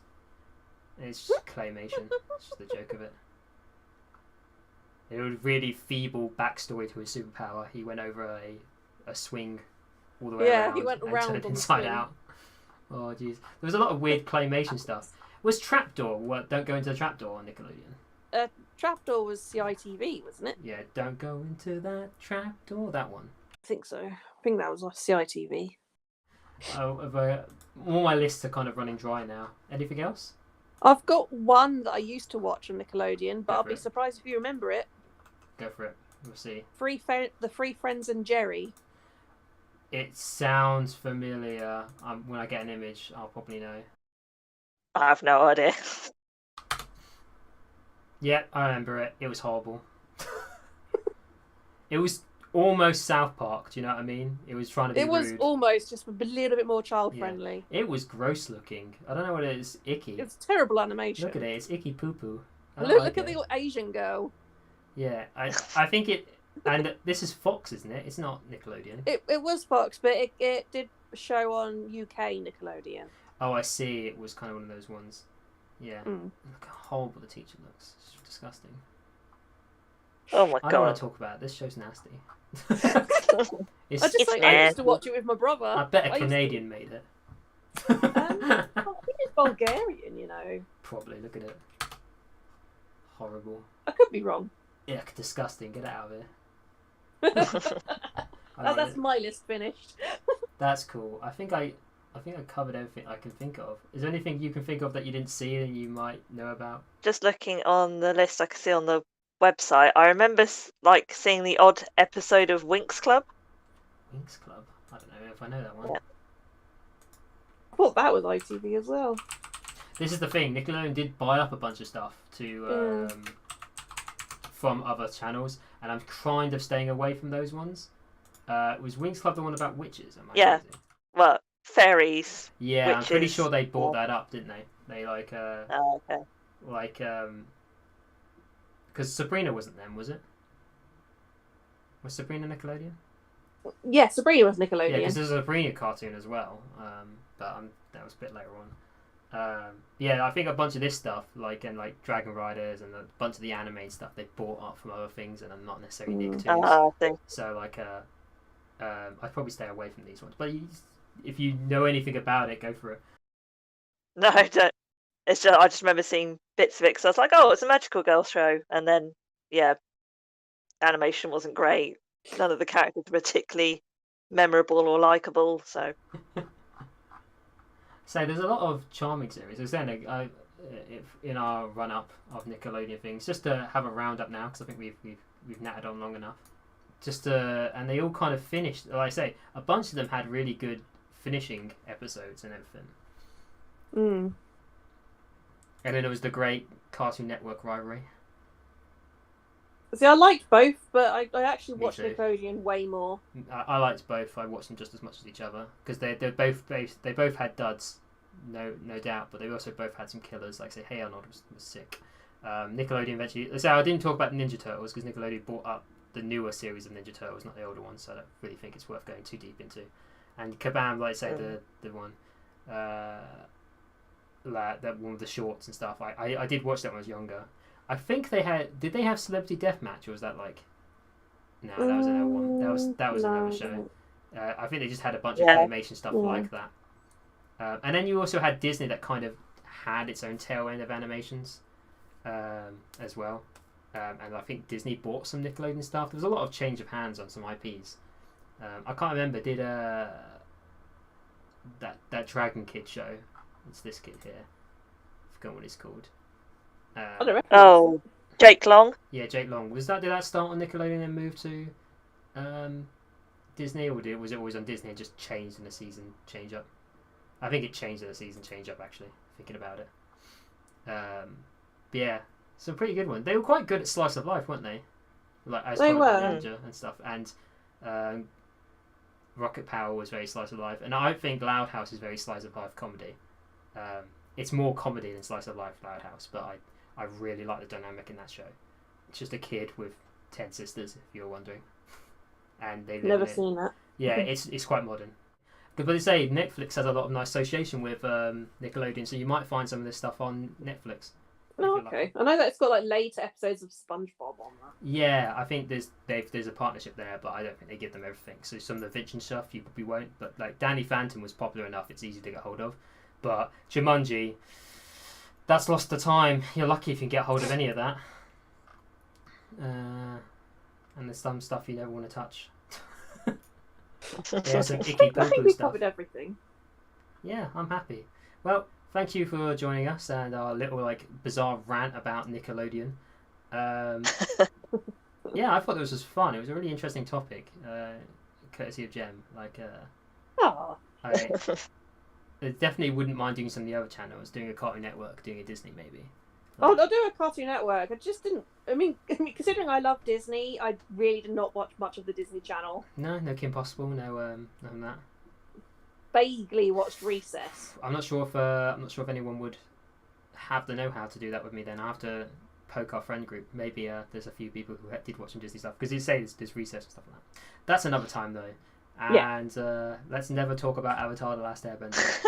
And it's just claymation. It's just the joke of it. It was a really feeble backstory to his superpower. He went over a swing all the way around. Yeah, he went around turned on the inside swing. out. Oh jeez, there was a lot of weird claymation stuff. Was Trapdoor? Don't go into the Trapdoor on Nickelodeon. Trapdoor was CITV, wasn't it? Yeah, don't go into that trapdoor. That one. I think so. I think that was CITV. All my lists are kind of running dry now. Anything else? I've got one that I used to watch on Nickelodeon, but Go I'll for be it. surprised if you remember it. Go for it. We'll see. The Three Friends and Jerry. It sounds familiar. When I get an image, I'll probably know. I have no idea. Yeah, I remember it. It was horrible. It was almost South Park. Do you know what I mean? It was trying to be It was rude. almost just a little bit more child friendly. It was gross looking. I don't know what it is. Icky. It's terrible animation. Look at it. It's icky poo poo. Look at the Asian girl. Yeah, I think it. And this is Fox, isn't it? It's not Nickelodeon. It was Fox, but it did show on UK Nickelodeon. Oh, I see. It was kind of one of those ones. Yeah. Mm. Look how horrible the teacher looks. It's disgusting. Oh my I don't want god. to talk about it. This show's nasty. I used to watch it with my brother. I bet a I used to- Canadian made it. I think it's Bulgarian, you know. Probably. Look at it. Horrible. I could be wrong. Yeah, disgusting. Get it out of here. That's my list finished. That's cool. I think I covered everything I can think of. Is there anything you can think of that you didn't see and you might know about? Just looking on the list I can see on the website, I remember seeing the odd episode of Winx Club. Winx Club? I don't know if I know that one. Yeah. I thought that was ITV as well. This is the thing. Nickelodeon did buy up a bunch of stuff to from other channels, and I'm kind of staying away from those ones. Was Winx Club the one about witches? Am I crazy? Well, fairies. Yeah, witches. I'm pretty sure they bought that up, didn't they? They Oh, okay. because Sabrina wasn't them, was it? Was Sabrina Nickelodeon? Yeah, Sabrina was Yeah, Nickelodeon. because there's a Sabrina cartoon as well, but that was a bit later on. Yeah, I think a bunch of this stuff, like Dragon Riders and a bunch of the anime stuff, they bought up from other things, and I'm not necessarily Nicktoons. I think. So I'd probably stay away from these ones. But if you know anything about it, go for it. No, don't. It's just I just remember seeing bits of it because I was like, oh, it's a magical girl show, and then yeah, animation wasn't great. None of the characters were particularly memorable or likable. So there's a lot of charming series. As then, if in our run up of Nickelodeon things, just to have a roundup now because I think we've nattered on long enough. And they all kind of finished. Like I say, a bunch of them had really good finishing episodes and everything. Mm. And then there was the great Cartoon Network rivalry. See, I liked both, but I actually Me watched too. Nickelodeon way more. I liked both. I watched them just as much as each other because they both had duds, no doubt, but they also both had some killers. Like say, Hey Arnold was sick. Nickelodeon eventually. So I didn't talk about Ninja Turtles because Nickelodeon bought up the newer series of Ninja Turtles, not the older ones. So I don't really think it's worth going too deep into. And Kabam, like I say, the one, that one with the shorts and stuff. I did watch that when I was younger. I think did they have Celebrity Deathmatch, or was that like? No, that was another one. That was another show. I think they just had a bunch of animation stuff like that. And then you also had Disney that kind of had its own tail end of animations, as well. And I think Disney bought some Nickelodeon stuff. There was a lot of change of hands on some IPs. I can't remember. Did that Dragon Kid show? It's this kid here. I forgot what it's called. I don't reckon. oh, Jake Long. Yeah, Jake Long. Did that start on Nickelodeon and move to Disney, or was it always on Disney and just changed in the season change up? I think it changed in the season change up actually. Thinking about it. But yeah, some pretty good ones. They were quite good at slice of life, weren't they? Like as They were. Ninja and stuff, and Rocket Power was very slice of life, and I think Loud House is very slice of life comedy. It's more comedy than slice of life Loud House, but I really like the dynamic in that show. It's just a kid with 10 sisters, if you're wondering, and they Never seen that. Yeah, it's quite modern. But they say Netflix has a lot of nice association with Nickelodeon, so you might find some of this stuff on Netflix. Oh, okay. I know that it's got like later episodes of SpongeBob on that. Yeah, I think there's a partnership there, but I don't think they give them everything. So some of the Vision stuff you probably won't, but like Danny Phantom was popular enough; it's easy to get hold of. But Jumanji, that's lost to time. You're lucky if you can get hold of any of that. And there's some stuff you never want to touch. Yeah, some icky I think poo-poo we stuff. covered everything. Yeah, I'm happy. Well, thank you for joining us and our little like bizarre rant about Nickelodeon. Yeah, I thought this was fun. It was a really interesting topic, courtesy of Jem. I definitely wouldn't mind doing some of the other channels, doing a Cartoon Network, doing a Disney maybe. I'll do a Cartoon Network. I just didn't. I mean, considering I love Disney, I really did not watch much of the Disney Channel. No Kim Possible, no none of that. Vaguely watched Recess. I'm not sure if anyone would have the know-how to do that with me. Then I have to poke our friend group. Maybe there's a few people who did watch some Disney stuff because you say there's Recess and stuff like that. That's another time though. And let's never talk about Avatar: The Last Airbender.